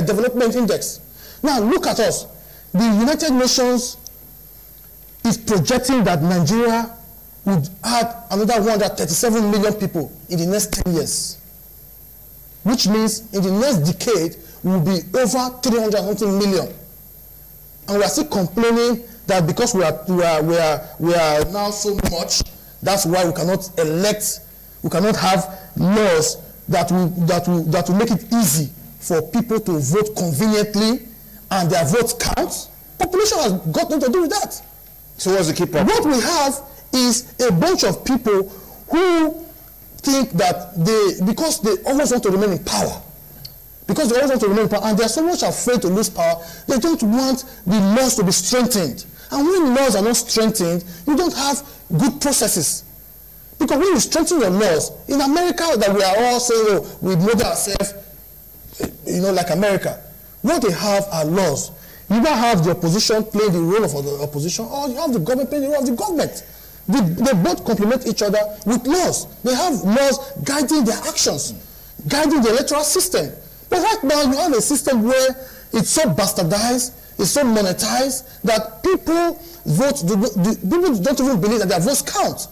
development index. Now look at us. The United Nations is projecting that Nigeria would add another 137 million people in the next 10 years. Which means in the next decade, we will be over 300-something million. And we are still complaining that because we are now so much, that's why we cannot elect, we cannot have laws that will make it easy for people to vote conveniently and their votes count. Population has got nothing to do with that. So what's the key problem? What we have is a bunch of people who think that because they always want to remain in power, because they always want to remain in power, and they are so much afraid to lose power, they don't want the laws to be strengthened. And when laws are not strengthened, you don't have good processes. Because when you strengthen your laws, in America that we are all saying, oh, we model ourselves, like America, what they have are laws. You either have the opposition playing the role of the opposition, or you have the government playing the role of the government. They both complement each other with laws. They have laws guiding their actions, guiding the electoral system. But right now, you have a system where it's so bastardized, it's so monetized, that people don't even believe that their votes count.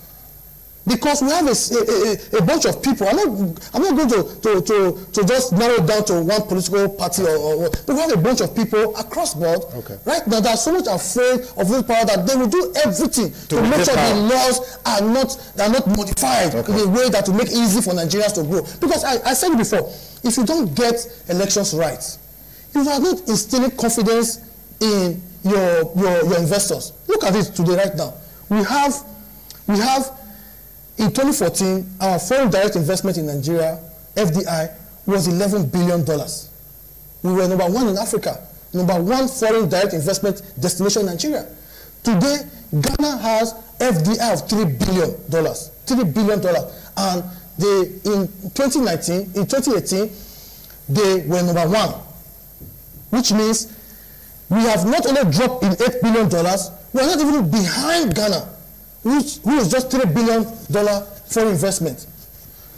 Because we have a bunch of people. I'm not going to just narrow it down to one political party but we have a bunch of people across board right now that are so much afraid of this power that they will do everything to make sure the laws are not modified in a way that will make it easy for Nigerians to grow. Because I said it before, if you don't get elections right, you are not instilling confidence in your investors. Look at it today right now. We have in 2014, our foreign direct investment in Nigeria, FDI, was $11 billion. We were number 1 in Africa, number 1 foreign direct investment destination in Nigeria. Today, Ghana has FDI of $3 billion. $3 billion. And in 2018, they were number 1. Which means we have not only dropped in $8 billion, we are not even behind Ghana, who is just $3 billion foreign investment.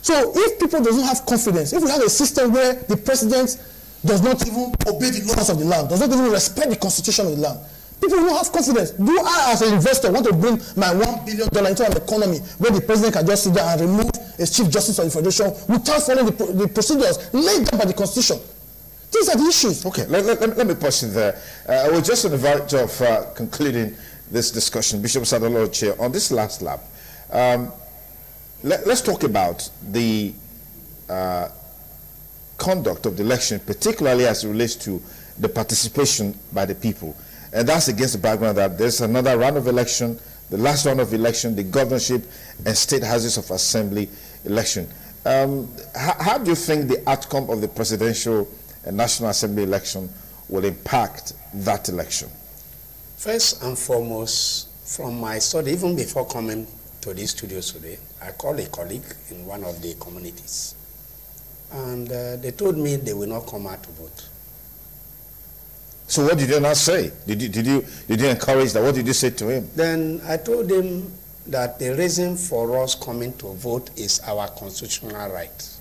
So if people doesn't have confidence, if we have a system where the president does not even obey the laws of the land, does not even respect the constitution of the land, people will not have confidence. Do I, as an investor, want to bring my $1 billion into an economy where the president can just sit there and remove a chief justice of the federation without following the procedures laid down by the constitution? These are the issues. Okay, let me pause you there. We're just on the verge of concluding this discussion, Bishop Sadolo Chair, on this last lap. Let's talk about the conduct of the election, particularly as it relates to the participation by the people. And that's against the background that there's another round of election, the last round of election, the governorship and state houses of assembly election. How do you think the outcome of the presidential and national assembly election will impact that election? First and foremost, from my study, even before coming to this studio today, I called a colleague in one of the communities. And they told me they will not come out to vote. So what did you not say? Did you encourage that? What did you say to him? Then I told him that the reason for us coming to vote is our constitutional right.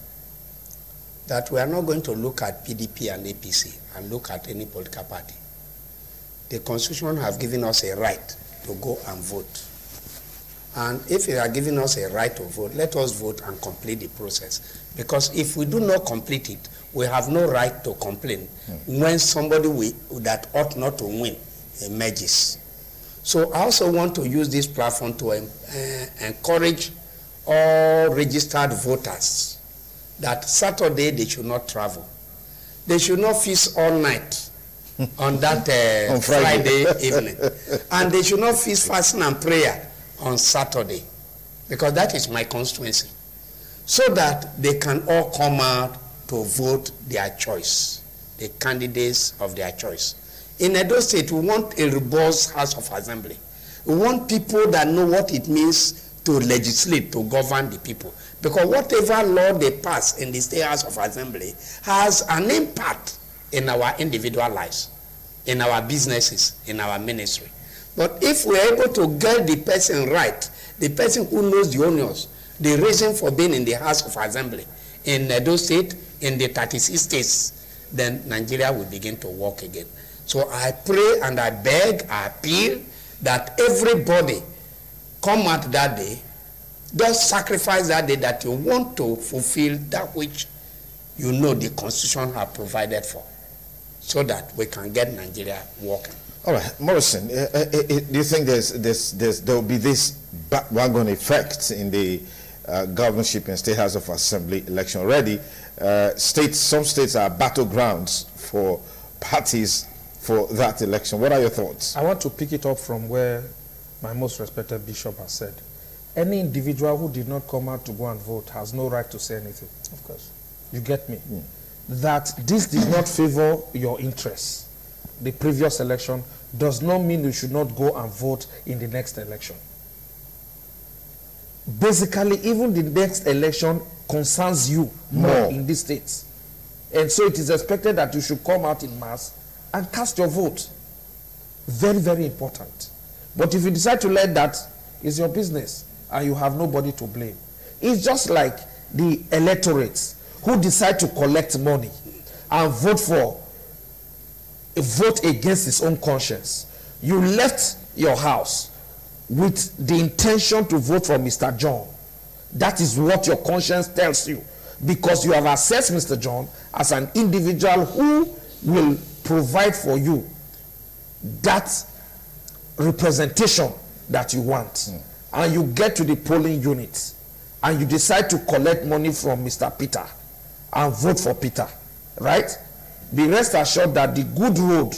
That we are not going to look at PDP and APC and look at any political party. The Constitution has given us a right to go and vote. And if they are giving us a right to vote, let us vote and complete the process. Because if we do not complete it, we have no right to complain when somebody that ought not to win emerges. So I also want to use this platform to encourage all registered voters that Saturday they should not travel. They should not feast all night on that on Friday evening. And they should not feast fasting and prayer on Saturday, because that is my constituency. So that they can all come out to vote their choice, the candidates of their choice. In Edo State, we want a robust House of Assembly. We want people that know what it means to legislate, to govern the people. Because whatever law they pass in the State House of Assembly has an impact in our individual lives, in our businesses, in our ministry. But if we're able to get the person right, the person who knows the onions, the reason for being in the House of Assembly, in Edo State, in the 36 states, then Nigeria will begin to work again. So I pray and I beg, I appeal that everybody come out that day, just sacrifice that day that you want to fulfill that which you know the Constitution has provided for, so that we can get Nigeria working. All right, Morrison, do you think there will be this bandwagon effect in the governorship and State House of Assembly election already? Some states are battlegrounds for parties for that election. What are your thoughts? I want to pick it up from where my most respected bishop has said. Any individual who did not come out to go and vote has no right to say anything. Of course. You get me? That this did not favor your interests. The previous election does not mean you should not go and vote in the next election. Basically, even the next election concerns you more in these states. And so it is expected that you should come out in mass and cast your vote. Very, very important. But if you decide to let that, it's your business and you have nobody to blame. It's just like the electorates who decide to collect money and vote against his own conscience. You left your house with the intention to vote for Mr. John. That is what your conscience tells you, because you have assessed Mr. John as an individual who will provide for you that representation that you want. And you get to the polling unit and you decide to collect money from Mr. Peter and vote for Peter, right? Be rest assured that the good road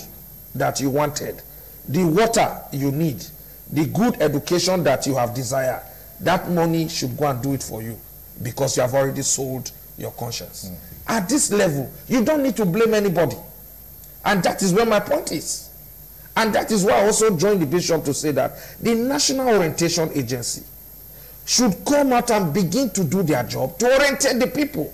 that you wanted, the water you need, the good education that you have desired, that money should go and do it for you, because you have already sold your conscience. At this level, you don't need to blame anybody. And that is where my point is. And that is why I also joined the bishop to say that the National Orientation Agency should come out and begin to do their job to orientate the people.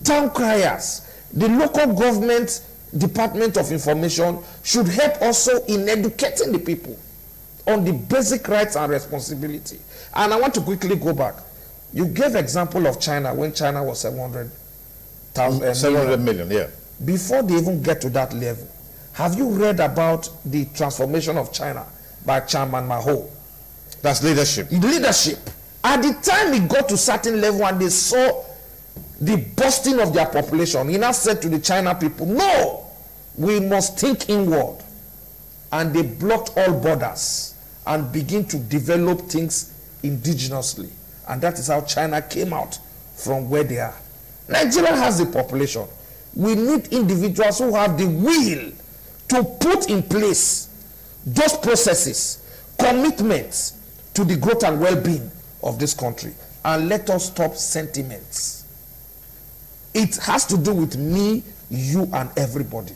Town criers, the local government Department of Information should help also in educating the people on the basic rights and responsibility. And I want to quickly go back. You gave example of China when China was 700 million, yeah. Before they even get to that level, have you read about the transformation of China by Chairman Mao? That's leadership. Leadership. At the time it got to certain level and they saw the busting of their population, he now said to the China people, no, we must think inward. and they blocked all borders and begin to develop things indigenously. And that is how China came out from where they are. Nigeria has the population. We need individuals who have the will to put in place those processes, commitments to the growth and well-being of this country. And let us stop sentiments. It has to do with me, you, and everybody.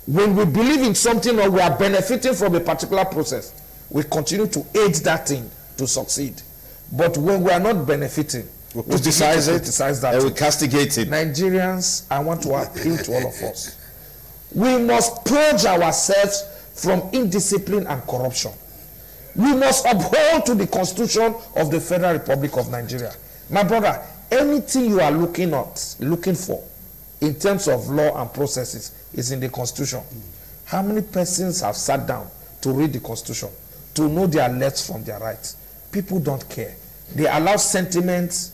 When we believe in something or we are benefiting from a particular process, we continue to aid that thing to succeed. But when we are not benefiting, we criticize that and we castigate it. Nigerians, I want to appeal to all of us. We must purge ourselves from indiscipline and corruption. We must uphold to the Constitution of the Federal Republic of Nigeria. My brother, anything you are looking for in terms of law and processes is in the Constitution. How many persons have sat down to read the Constitution, to know their lefts from their rights? People don't care. They allow sentiments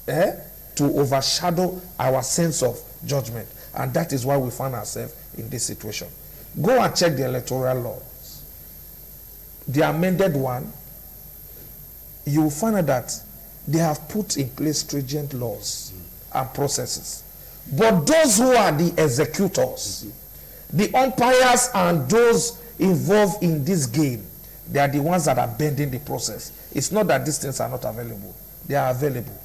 to overshadow our sense of judgment. And that is why we find ourselves in this situation. Go and check the electoral laws. The amended one, you will find out that they have put in place stringent laws and processes. But those who are the executors, the umpires and those involved in this game, they are the ones that are bending the process. It's not that these things are not available. They are available.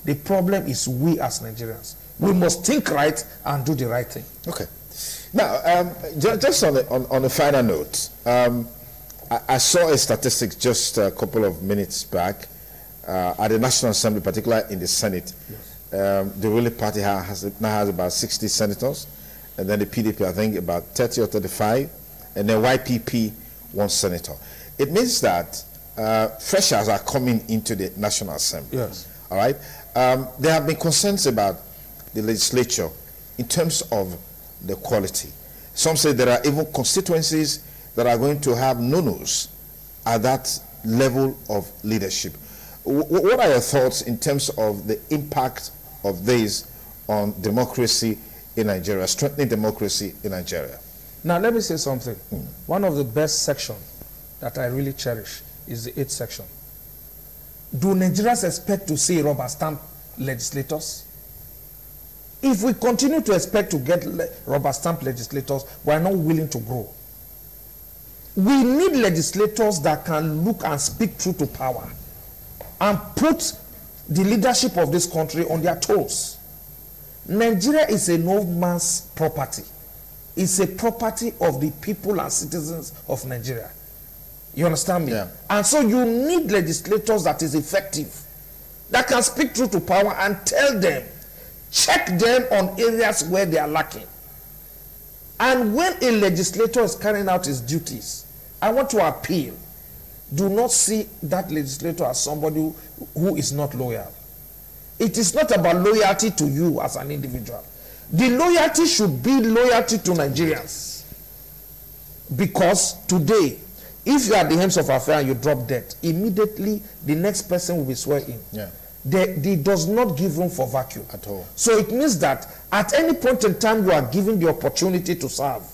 The problem is we as Nigerians. We must think right and do the right thing. Okay. Now, just on a final note, I saw a statistic just a couple of minutes back at the National Assembly, particularly in the Senate. Yes. The ruling party now has about 60 senators, and then the PDP, I think, about 30 or 35, and then YPP, 1 senator. It means that freshers are coming into the National Assembly. Yes. All right. There have been concerns about the legislature in terms of the quality. Some say there are even constituencies that are going to have no-nos at that level of leadership. What are your thoughts in terms of the impact of this on democracy in Nigeria, strengthening democracy in Nigeria? Now, let me say something. One of the best sections that I really cherish is the 8th section. Do Nigerians expect to see rubber stamp legislators? If we continue to expect to get rubber stamp legislators, we are not willing to grow. We need legislators that can look and speak truth to power and put the leadership of this country on their toes. Nigeria is a no man's property. It's a property of the people and citizens of Nigeria. You understand me? Yeah. And so you need legislators that is effective, that can speak truth to power and tell them, check them on areas where they are lacking. And when a legislator is carrying out his duties, I want to appeal, do not see that legislator as somebody who is not loyal. It is not about loyalty to you as an individual. The loyalty should be loyalty to Nigerians. Because today, if you are the helms of affair and you drop dead, immediately the next person will be sworn in. Yeah. They does not give room for vacuum at all. So it means that at any point in time you are given the opportunity to serve,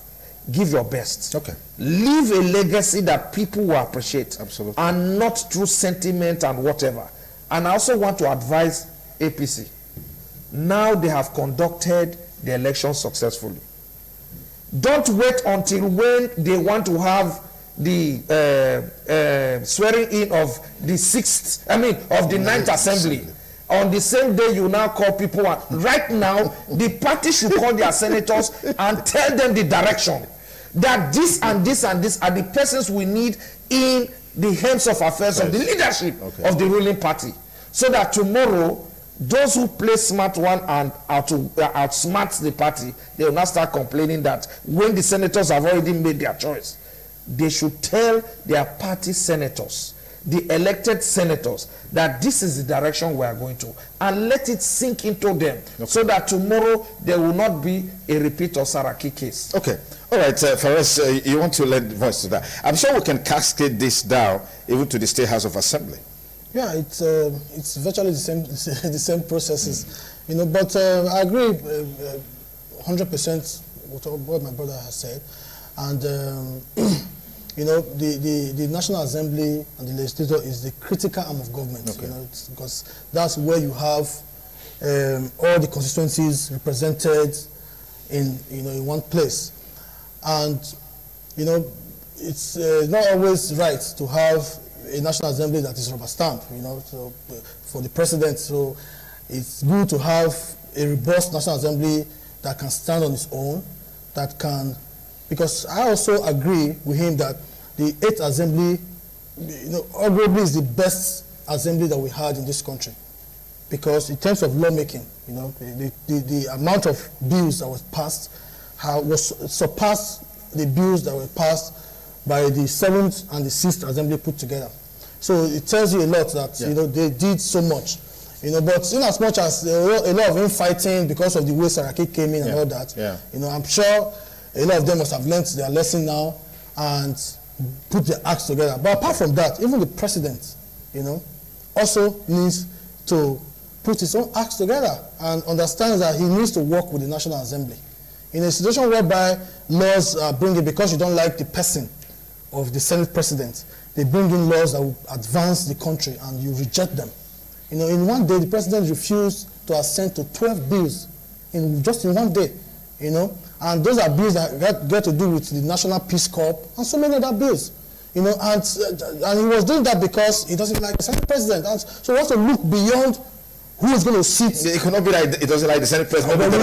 give your best. Okay. Leave a legacy that people will appreciate. Absolutely. And not through sentiment and whatever. And I also want to advise APC. Now they have conducted the election successfully. Don't wait until when they want to have the swearing in of the 9th assembly. On the same day, you now call people. Right now, the party should call their senators and tell them the direction. That this and this and this are the persons we need in the helms of affairs of the leadership of the ruling party. So that tomorrow, those who play smart one and outsmart the party, they will not start complaining that when the senators have already made their choice, they should tell their party senators, the elected senators, that this is the direction we are going to, and let it sink into them, so that tomorrow there will not be a repeat of Saraki case. Okay. All right, Fares, you want to lend voice to that. I'm sure we can cascade this down even to the State House of Assembly. Yeah, it's virtually the same processes, you know. But I agree 100% with what my brother has said, And you know, the National Assembly and the legislature is the critical arm of government. Okay. You know, because that's where you have all the constituencies represented in one place. And you know, it's not always right to have a National Assembly that is rubber stamp. You know, so for the president, so it's good to have a robust National Assembly that can stand on its own, that can, because I also agree with him that the 8th Assembly, you know, arguably is the best assembly that we had in this country. Because in terms of lawmaking, you know, the amount of bills that was passed surpassed the bills that were passed by the 7th and the 6th Assembly put together. So it tells you a lot that, you know, they did so much. You know, but in as much as there were a lot of infighting because of the way Saraki came in and all that, you know, I'm sure a lot of them must have learned their lesson now and put their acts together. But apart from that, even the president, you know, also needs to put his own acts together and understands that he needs to work with the National Assembly. In a situation whereby laws are bringing, because you don't like the person of the Senate president, they bring in laws that will advance the country and you reject them. You know, in one day, the president refused to assent to 12 bills just in one day, you know. And those are bills that get to do with the National Peace Corps and so many other bills, you know. And he was doing that because he doesn't like the Senate president. And so he wants to look beyond who is going to sit. It cannot be like it doesn't like the Senate president. We all know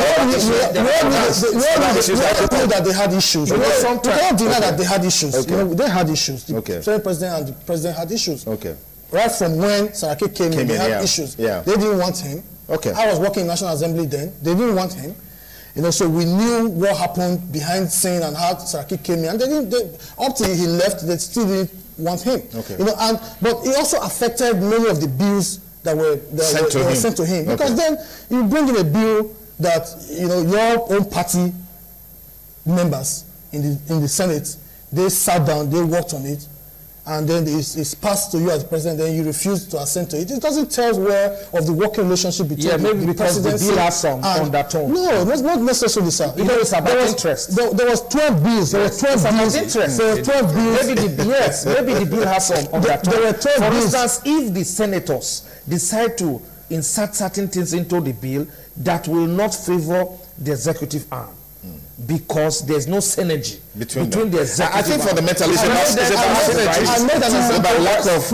that they had issues. We cannot deny that they had issues. You know, they had issues. The Senate president and the president had issues. Right from when Saraki came in, they had issues. They didn't want him. I was working in National Assembly then. They didn't want him. You know, so we knew what happened behind the scene and how Saraki came in. And up till he left, they still didn't want him. You know, but it also affected many of the bills that were sent to him. Because then you bring in a bill that, you know, your own party members in the Senate, they sat down, they worked on it, and then it's passed to you as president, then you refuse to assent to it. It doesn't tell well of the working relationship between maybe the because the bill has some undertone. No, not necessarily, sir. Because it's about interest. There was 12 bills. There were 12 bills. Interest. There were 12 bills. Maybe the bill has some undertone. There were 12 For bills. instance, if the senators decide to insert certain things into the bill that will not favor the executive arm, because there's no synergy between the executive. I think fundamentally it's about lack of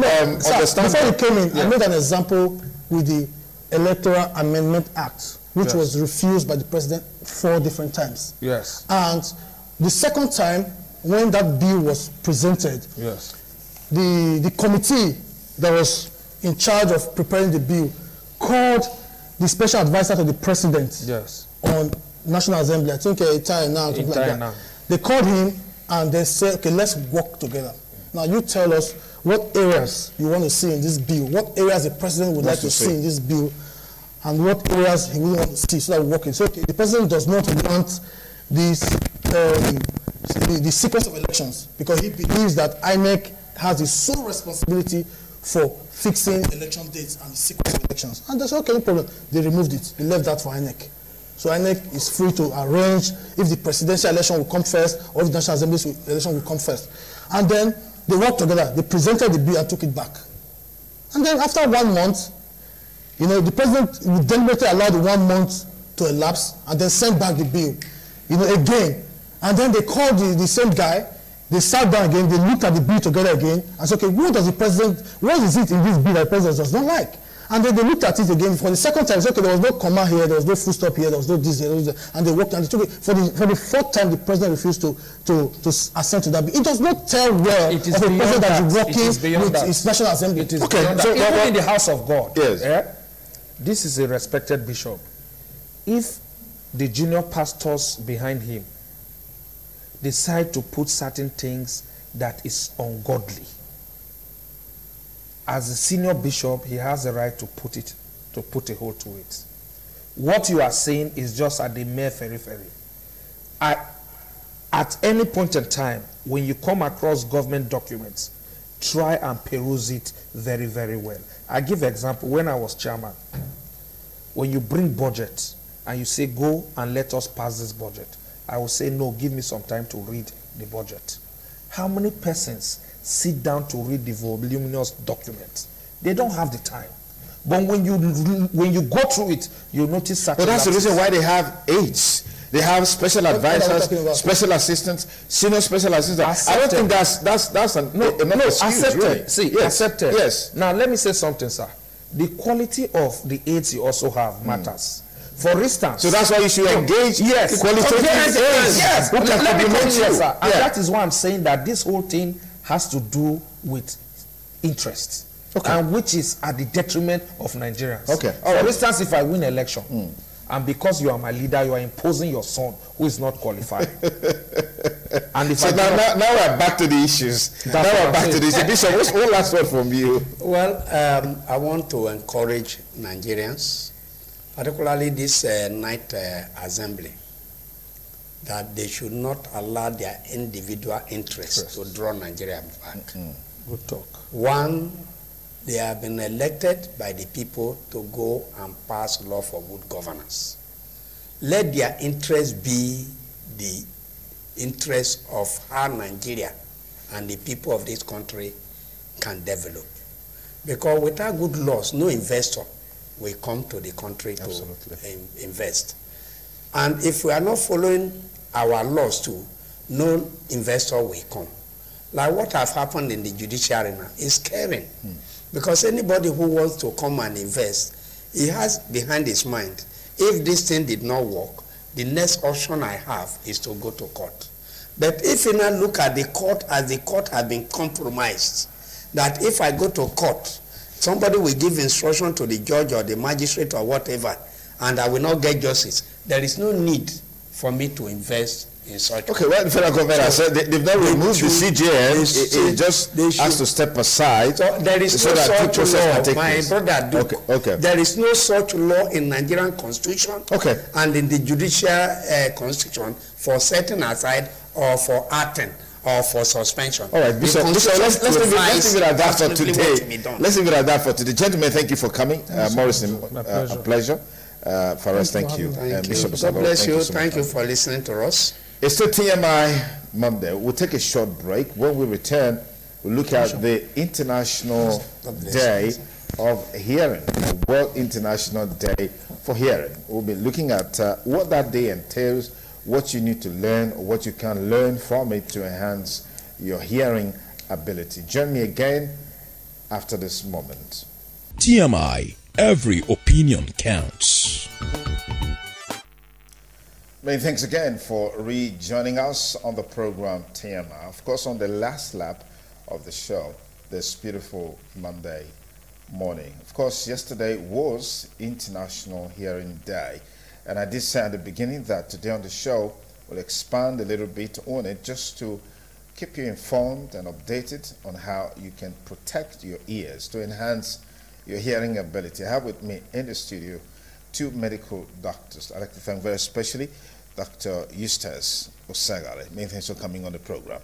understanding. Before you came in, I made an example with the Electoral Amendment Act, which was refused by the president 4 different times. And the second time, when that bill was presented, the committee that was in charge of preparing the bill called the special advisor to the president on National Assembly, I think they called him and they said, okay, let's work together. Now you tell us what areas you want to see in this bill, what areas the president would like to see in this bill, and what areas he wouldn't want to see, so that we work in. So okay, the president does not want this, the sequence of elections, because he believes that INEC has the sole responsibility for fixing election dates and the sequence of elections. And that's okay, no problem. They removed it. They left that for INEC. So INEC is free to arrange if the presidential election will come first or if the National Assembly election will come first. And then they worked together. They presented the bill and took it back. And then after 1 month, you know, the president would deliberately allow the 1 month to elapse and then send back the bill, you know, again. And then they called the same guy. They sat down again. They looked at the bill together again and said, okay, what is it in this bill that the president does not like? And then they looked at it again for the second time. Okay, there was no comma here, there was no full stop here, there was no this here, and they worked and they took it. For the 4th time, the president refused to assent to that bill. It does not tell well of a president that is working with his National Assembly. So even in the house of God, this is a respected bishop. If the junior pastors behind him decide to put certain things that is ungodly, as a senior bishop, he has the right to put a hold to it. What you are saying is just at the mere periphery. At any point in time, when you come across government documents, try and peruse it very, very well. I give an example. When I was chairman, when you bring budget and you say, go and let us pass this budget, I will say, no, give me some time to read the budget? How many persons sit down to read the voluminous document? They don't have the time. But when you go through it, you notice certain. But that's the reason why they have aides. They have special advisors, special assistants, senior special assistants. I don't think that's enough excuse, accepted. really. See, yes. accepted. Yes. Now let me say something, sir. The quality of the aides you also have matters. For instance, so that's why you should engage qualitative aides. Yes. Who can complement you. Sir. And that is why I'm saying that this whole thing has to do with interest. Okay. And which is at the detriment of Nigerians. Okay. For instance, if I win election, and because you are my leader, you are imposing your son who is not qualified. And if so now we're back to the issues. Now we're back to the issues. Bishop, what's one last word from you? Well, I want to encourage Nigerians, particularly this night assembly, that they should not allow their individual interests to draw Nigeria back. Good talk. One, they have been elected by the people to go and pass law for good governance. Let their interest be the interest of how Nigeria and the people of this country can develop. Because without good laws, no investor will come to the country to invest. And if we are not following our laws too, no investor will come. Like what has happened in the judiciary now is scary. Because anybody who wants to come and invest, he has behind his mind, if this thing did not work, the next option I have is to go to court. But if you now look at the court as the court has been compromised, that if I go to court, somebody will give instruction to the judge or the magistrate or whatever, and I will not get justice, there is no need for me to invest in such. Okay, well, the federal government has said they've not removed the CJN. It just has to step aside. So there is no such law, my brother Duke. Okay. There is no such law in Nigerian constitution and in the judicial constitution for setting aside or for acting or for suspension. All right, Bishop, let's leave it at that for today. Let's leave it at that for today. Gentlemen, thank you for coming. Morrison, a pleasure. For us, thank you. Bishop God bless you. Thank you for listening to us. It's still TMI Monday. We'll take a short break. When we return, we'll look at the International Day of Hearing, the World International Day for Hearing. We'll be looking at what that day entails, what you need to learn, or what you can learn from it to enhance your hearing ability. Join me again after this moment. TMI, every opinion counts. Many thanks again for rejoining us on the program TMI. Of course, on the last lap of the show, this beautiful Monday morning. Of course, yesterday was International Hearing Day. And I did say at the beginning that today on the show, we'll expand a little bit on it just to keep you informed and updated on how you can protect your ears to enhance your hearing ability. I have with me in the studio two medical doctors. I'd like to thank very especially Dr. Eustace Osagare. Many thanks for coming on the program.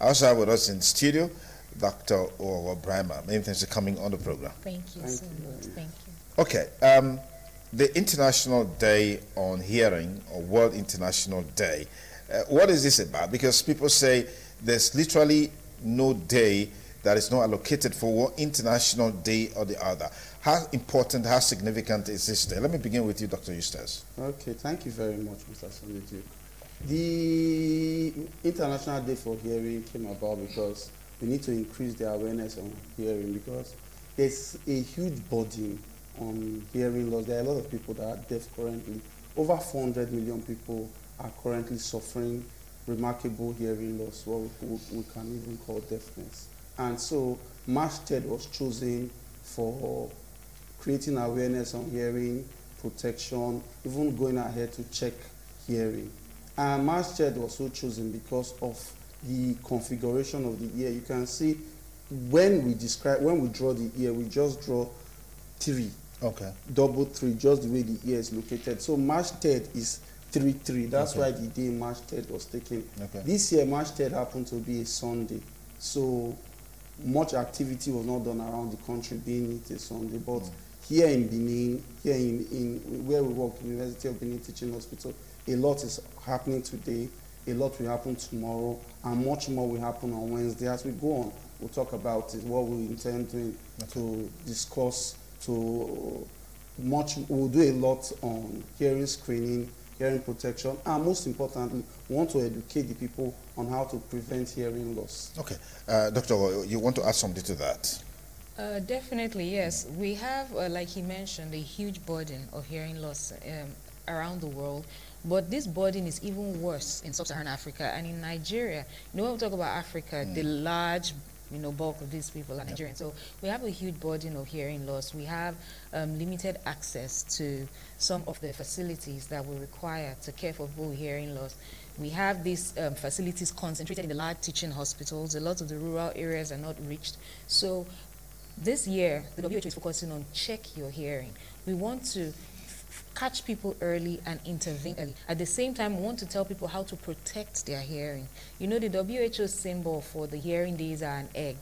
I also have with us in the studio Dr. Owo Brahma. Many thanks for coming on the program. Thank you so much. Thank you. Okay. The International Day on Hearing, or World International Day, what is this about? Because people say there's literally no day that is not allocated for one international day or the other. How important, how significant is this day? Let me begin with you, Dr. Eustace. Okay, thank you very much, Mr. Sonidu. The International Day for Hearing came about because we need to increase the awareness on hearing, because there's a huge burden on hearing loss. There are a lot of people that are deaf currently. Over 400 million people are currently suffering remarkable hearing loss, what we can even call deafness. And so March 3rd was chosen for creating awareness on hearing, protection, even going ahead to check hearing. And March 3rd was so chosen because of the configuration of the ear. You can see when we draw the ear, we just draw 3. Okay. Double 3, just the way the ear is located. So March 3rd is 3-3. That's why the day March 3rd was taken. Okay. This year, March 3rd happened to be a Sunday. So much activity was not done around the country, being it a Sunday. But here in Benin, here in where we work, University of Benin Teaching Hospital, a lot is happening today. a lot will happen tomorrow, and much more will happen on Wednesday. As we go on, we'll talk about it, what we intend to discuss, we'll do a lot on hearing screening, hearing protection, and most importantly, we want to educate the people on how to prevent hearing loss. Okay. Doctor, you want to add something to that? Definitely, yes. We have, like he mentioned, a huge burden of hearing loss around the world. But this burden is even worse in sub-Saharan Africa and in Nigeria. You know, when we talk about Africa, the large bulk of these people are Nigerians. So we have a huge burden of hearing loss. We have limited access to some of the facilities that we require to care for people with hearing loss. We have these facilities concentrated in the large teaching hospitals. A lot of the rural areas are not reached. So this year, the WHO is focusing on check your hearing. We want to catch people early and intervene early. At the same time, we want to tell people how to protect their hearing. You know, the WHO symbol for the hearing days are an egg.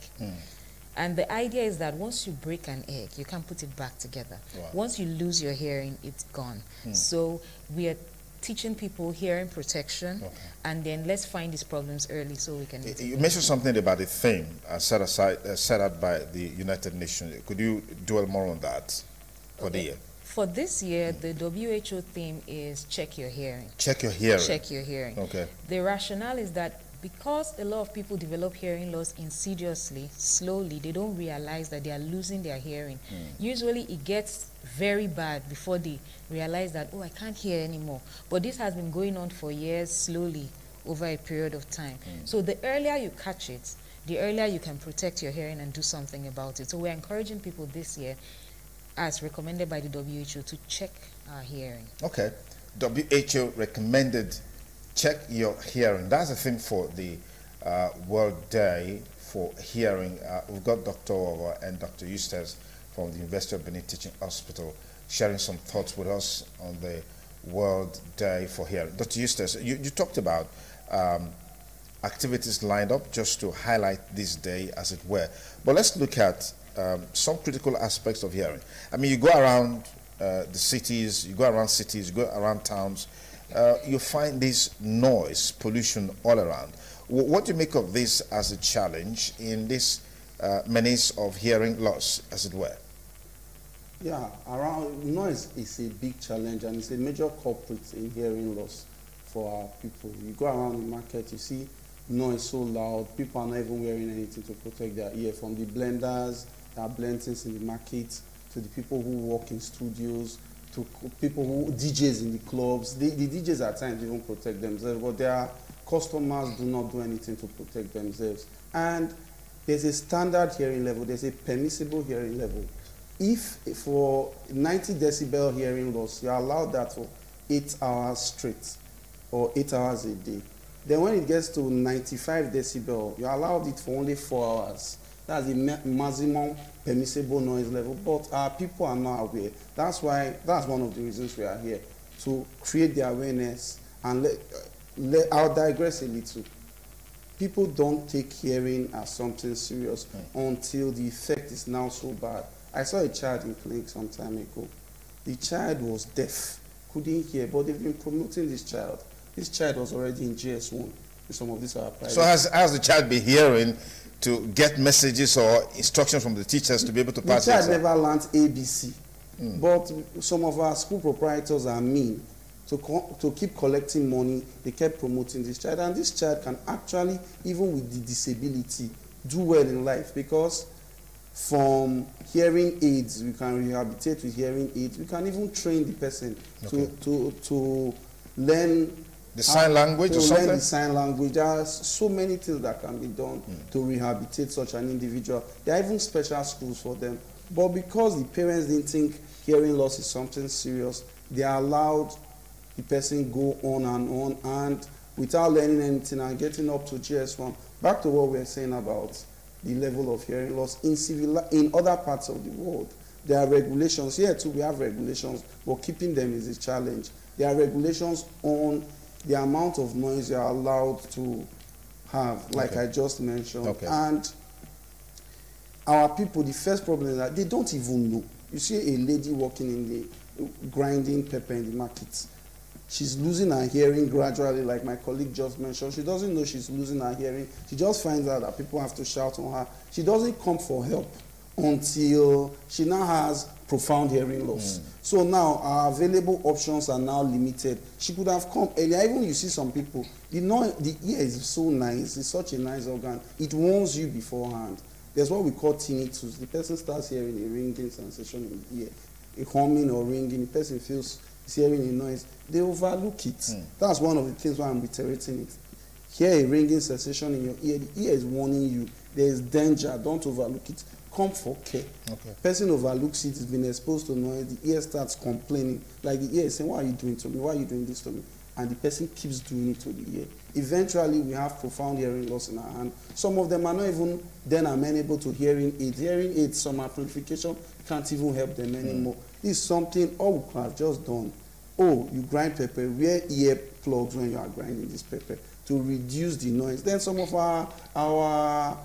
And the idea is that once you break an egg, you can't put it back together. Wow. Once you lose your hearing, it's gone. So we are teaching people hearing protection, and then let's find these problems early so we can... You mentioned something about the theme set up by the United Nations. Could you dwell more on that for the year? For this year, the WHO theme is check your hearing. Check your hearing. Check your hearing. Okay. The rationale is that because a lot of people develop hearing loss insidiously, slowly, they don't realize that they are losing their hearing. Usually it gets very bad before they realize that, oh, I can't hear anymore. But this has been going on for years, slowly, over a period of time. So the earlier you catch it, the earlier you can protect your hearing and do something about it. So we're encouraging people this year, as recommended by the WHO, to check our hearing. Okay. WHO recommended check your hearing. That's the thing for the World Day for Hearing. We've got Dr. Owa and Dr. Eustace from the University of Benin Teaching Hospital sharing some thoughts with us on the World Day for Hearing. Dr. Eustace, you talked about activities lined up just to highlight this day, as it were. But let's look at some critical aspects of hearing. I mean, you go around the cities, you go around towns, you find this noise pollution all around. What do you make of this as a challenge in this menace of hearing loss, as it were? Yeah, around noise is a big challenge, and it's a major culprit in hearing loss for our people. You go around the market, you see noise so loud, people are not even wearing anything to protect their ear, from the blenders that blend things in the market, to the people who work in studios, to people who DJs in the clubs. The DJs at times even protect themselves, but their customers do not do anything to protect themselves. And there's a standard hearing level, there's a permissible hearing level. If for 90 decibel hearing loss, you're allowed that for 8 hours straight or 8 hours a day. Then when it gets to 95 decibel, you're allowed it for only 4 hours. That's the maximum permissible noise level, but our people are not aware. That's one of the reasons we are here, to create the awareness. And I'll digress a little. People don't take hearing as something serious until the effect is now so bad. I saw a child in clinic some time ago. The child was deaf, couldn't hear, but they've been promoting this child. This child was already in GS1. Some of these are private. So has the child been hearing to get messages or instructions from the teachers to be able to pass it? The child never learned ABC. But some of our school proprietors are mean. To keep collecting money, they kept promoting this child. And this child can actually, even with the disability, do well in life, because from hearing aids, we can rehabilitate with hearing aids. We can even train the person to learn the sign language or something? Learn the sign language. There are so many things that can be done to rehabilitate such an individual. There are even special schools for them. But because the parents didn't think hearing loss is something serious, they allowed the person go on, and without learning anything and getting up to GS1. Back to what we were saying about the level of hearing loss in other parts of the world. There are regulations. Here too we have regulations, but keeping them is a challenge. There are regulations on the amount of noise you are allowed to have, like I just mentioned. And our people, the first problem is that they don't even know. You see a lady walking in the grinding pepper in the market. she's losing her hearing gradually, like my colleague just mentioned. She doesn't know she's losing her hearing. She just finds out that people have to shout on her. She doesn't come for help until she now has profound hearing loss. So now our available options are now limited. She could have come earlier. Even you see some people, the ear is so nice. It's such a nice organ. It warns you beforehand. There's what we call tinnitus. The person starts hearing a ringing sensation in the ear, a humming or ringing. The person feels he's hearing a noise. They overlook it. That's one of the things why I'm reiterating it. Hear a ringing sensation in your ear. The ear is warning you. There is danger. Don't overlook it. Come for care. Okay. Person overlooks it, has been exposed to noise, the ear starts complaining. Like the ear is saying, what are you doing to me? Why are you doing this to me? And the person keeps doing it to the ear. Eventually, we have profound hearing loss in our hand. Some of them are not even then amenable to hearing aids. Hearing aids, some amplification can't even help them anymore. This is something all we could have just done. Oh, you grind pepper, wear ear plugs when you are grinding this pepper to reduce the noise. Then some of our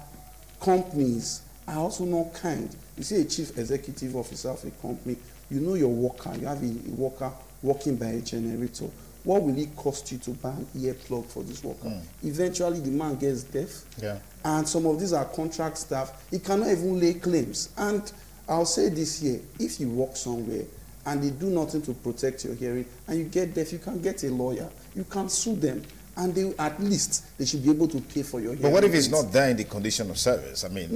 companies are also not kind. You see a chief executive officer of a company, you know your worker, you have a worker working by a generator. What will it cost you to buy an ear plug for this worker? Eventually the man gets deaf. Yeah. And some of these are contract staff. He cannot even lay claims. And I'll say this here, if you work somewhere and they do nothing to protect your hearing and you get deaf, you can get a lawyer. You can sue them. And they, at least they should be able to pay for your hearing. But what if it's not there in the condition of service? I mean,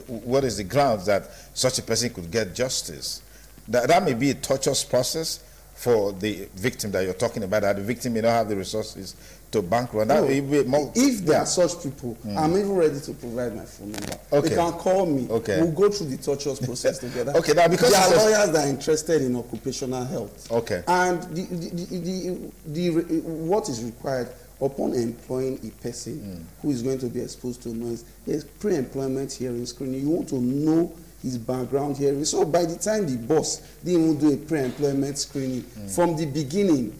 what is the grounds that such a person could get justice? That may be a torturous process for the victim that you're talking about, that the victim may not have the resources to bankrupt. No, if there are such people, I'm even ready to provide my phone number. Okay. They can call me. Okay. We'll go through the torturous process together. Okay. Now, because there are lawyers that are interested in occupational health. Okay. And what is required upon employing a person who is going to be exposed to noise, there's pre-employment hearing screening. You want to know his background hearing. So by the time the boss didn't even do a pre-employment screening, from the beginning,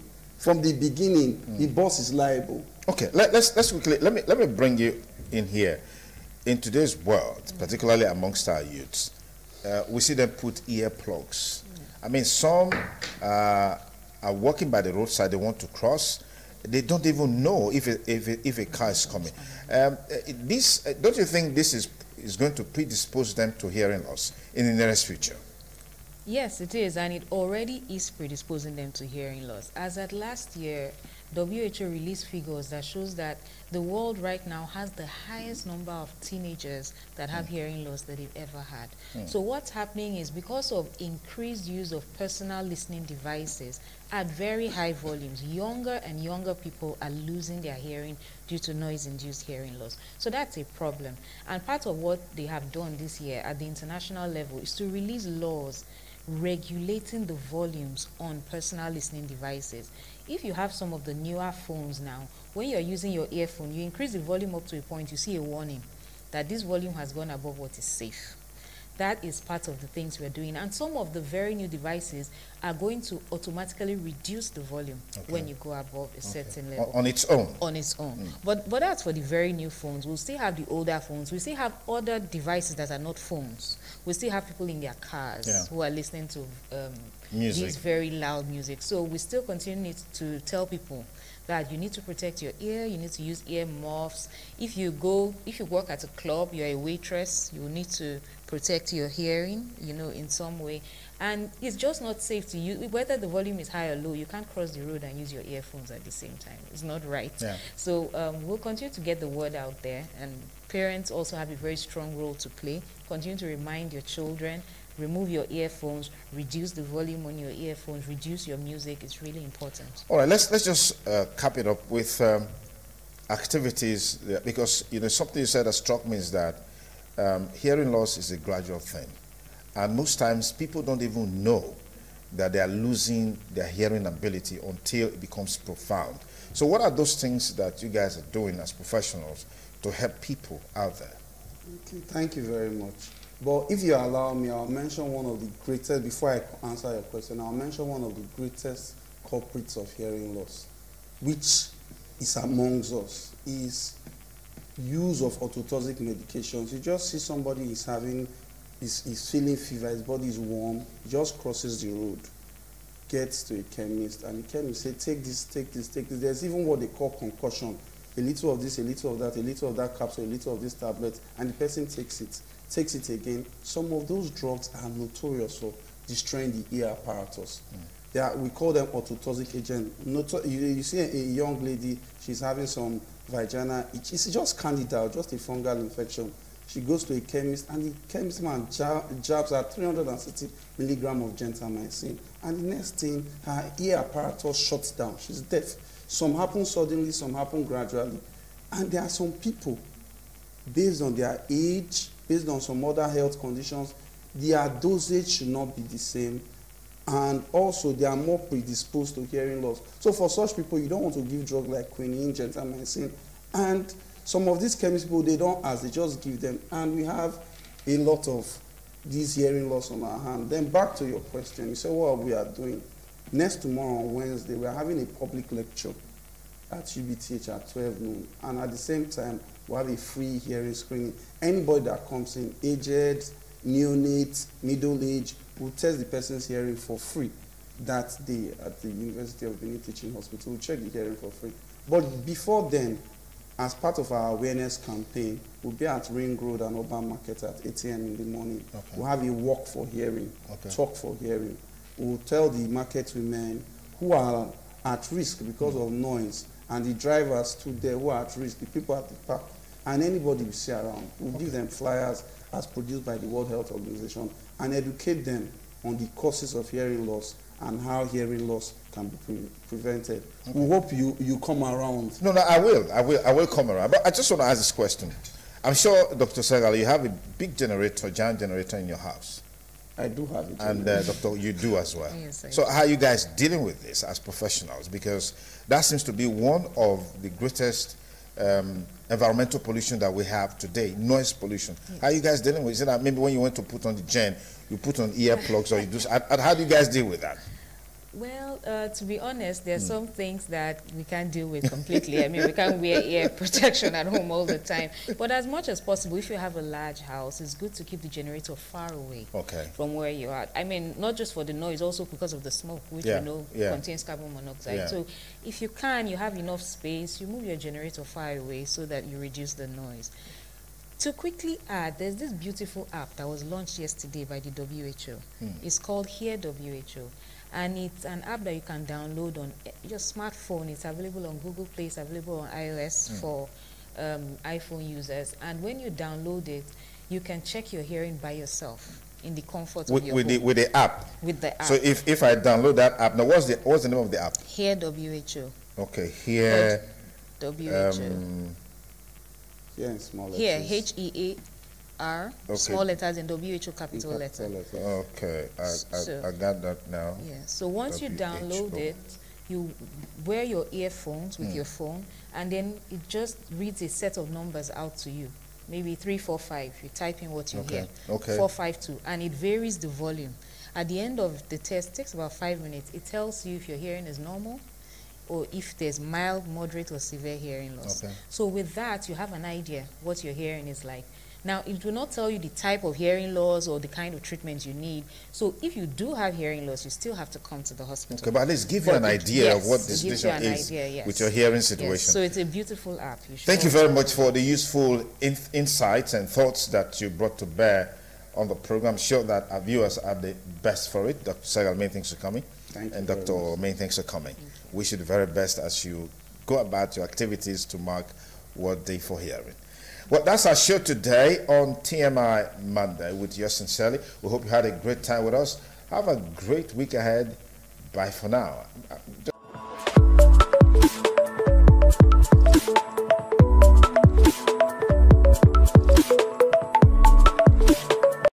the boss is liable. Okay, let's quickly, let me bring you in here. In today's world, particularly amongst our youths, we see them put earplugs. I mean, some are walking by the roadside, they want to cross. They don't even know if a car is coming. Don't you think this is going to predispose them to hearing loss in the nearest future? Yes, it is, and it already is predisposing them to hearing loss. As at last year, WHO released figures that shows that the world right now has the highest number of teenagers that have hearing loss that they've ever had. So what's happening is, because of increased use of personal listening devices at very high volumes, younger and younger people are losing their hearing due to noise-induced hearing loss. So that's a problem. And part of what they have done this year at the international level is to release laws regulating the volumes on personal listening devices. If you have some of the newer phones now, when you're using your earphone, you increase the volume up to a point, you see a warning that this volume has gone above what is safe. That is part of the things we're doing. And some of the very new devices are going to automatically reduce the volume when you go above a certain level. On its own? On its own. But that's for the very new phones. We'll still have the older phones. We still have other devices that are not phones. We still have people in their cars who are listening to this very loud music. So we still continue to tell people that you need to protect your ear, you need to use ear muffs. If you work at a club, you're a waitress, you need to protect your hearing, in some way. And it's just not safe to use, whether the volume is high or low, you can't cross the road and use your earphones at the same time. It's not right. So we'll continue to get the word out there, and parents also have a very strong role to play. Continue to remind your children, remove your earphones, reduce the volume on your earphones, reduce your music. It's really important. All right, let's just cap it up with activities, because something you said that struck me is that hearing loss is a gradual thing, and most times people don't even know that they are losing their hearing ability until it becomes profound. So what are those things that you guys are doing as professionals to help people out there? Okay, thank you very much. But if you allow me, I'll mention one of the greatest, before I answer your question, I'll mention one of the greatest culprits of hearing loss, which is amongst us, is use of orthotoxic medications. You just see somebody is feeling fever, his body is warm, he just crosses the road. gets to a chemist and the chemist say, take this, take this, take this. There's even what they call concussion. A little of this, a little of that, a little of that capsule, a little of this tablet, and the person takes it again. Some of those drugs are notorious for destroying the ear apparatus. We call them ototoxic agents. You see a young lady, she's having some vaginal itch. It's just candida, just a fungal infection. She goes to a chemist, and the chemist man jabs her 360 milligrams of gentamicin. And the next thing, her ear apparatus shuts down. She's deaf. Some happen suddenly, some happen gradually. And there are some people, based on their age, based on some other health conditions, their dosage should not be the same. And also, they are more predisposed to hearing loss. So for such people, you don't want to give drugs like quinine, gentamicin. And some of these chemist people, they don't ask, they just give them. And we have a lot of these hearing loss on our hand. Then back to your question, you say what we are doing. Next tomorrow on Wednesday, we are having a public lecture at UBTH at 12 noon. And at the same time, we have a free hearing screening. Anybody that comes in, aged, neonate, middle age, will test the person's hearing for free that day at the University of Benin Teaching Hospital. We'll check the hearing for free. But before then, as part of our awareness campaign, we'll be at Ring Road and Urban Market at 8 a.m. in the morning. Okay. We'll have a walk for hearing, talk for hearing. We'll tell the market women who are at risk because of noise, and the drivers too there who are at risk, the people at the park, and anybody we see around. We'll give them flyers as produced by the World Health Organization and educate them on the causes of hearing loss and how hearing loss can be prevented. Okay. We hope you come around. No, I will come around. But I just want to ask this question. I'm sure, Dr. Segal, you have a big generator, giant generator in your house. I do have it. And Doctor, you do as well. Yes, so how are you guys dealing with this as professionals? Because that seems to be one of the greatest environmental pollution that we have today, noise pollution. Yes. How are you guys dealing with it? Is it that maybe when you want to put on the gen, you put on earplugs or you do, how do you guys deal with that? Well, to be honest, there are some things that we can't deal with completely. I mean, we can't wear ear protection at home all the time. But as much as possible, if you have a large house, it's good to keep the generator far away from where you are. I mean, not just for the noise, also because of the smoke, which we know contains carbon monoxide. So if you can, you have enough space, you move your generator far away so that you reduce the noise. To quickly add, there's this beautiful app that was launched yesterday by the WHO. It's called Hear WHO. And it's an app that you can download on your smartphone. It's available on Google Play, it's available on iOS for iPhone users. And when you download it, you can check your hearing by yourself in the comfort of your home. With the app? With the app. So if I download that app, now what's the name of the app? Hear WHO. Okay, Hear WHO. Here in small letters. Here, H-E-A-R, small letters, and WHO capital letter. Okay, I got that now. Yeah, so once you download it, you wear your earphones with your phone, and then it just reads a set of numbers out to you. Maybe 345, you type in what you hear. 452, and it varies the volume. At the end of the test, it takes about 5 minutes. It tells you if your hearing is normal, or if there's mild, moderate, or severe hearing loss. So with that, you have an idea what your hearing is like. Now, it will not tell you the type of hearing loss or the kind of treatment you need. So if you do have hearing loss, you still have to come to the hospital. Okay, but at least give you an idea of what the situation is with your hearing situation. Yes. So it's a beautiful app. Thank you very much for the useful insights and thoughts that you brought to bear on the program. I'm sure that our viewers are the best for it. Dr. Segal, many thanks for coming. Thank you. And Dr. Main, thanks for coming. Wish you the very best as you go about your activities to mark World Day for Hearing. Well, that's our show today on TMI Monday with yours sincerely. We hope you had a great time with us. Have a great week ahead. Bye for now.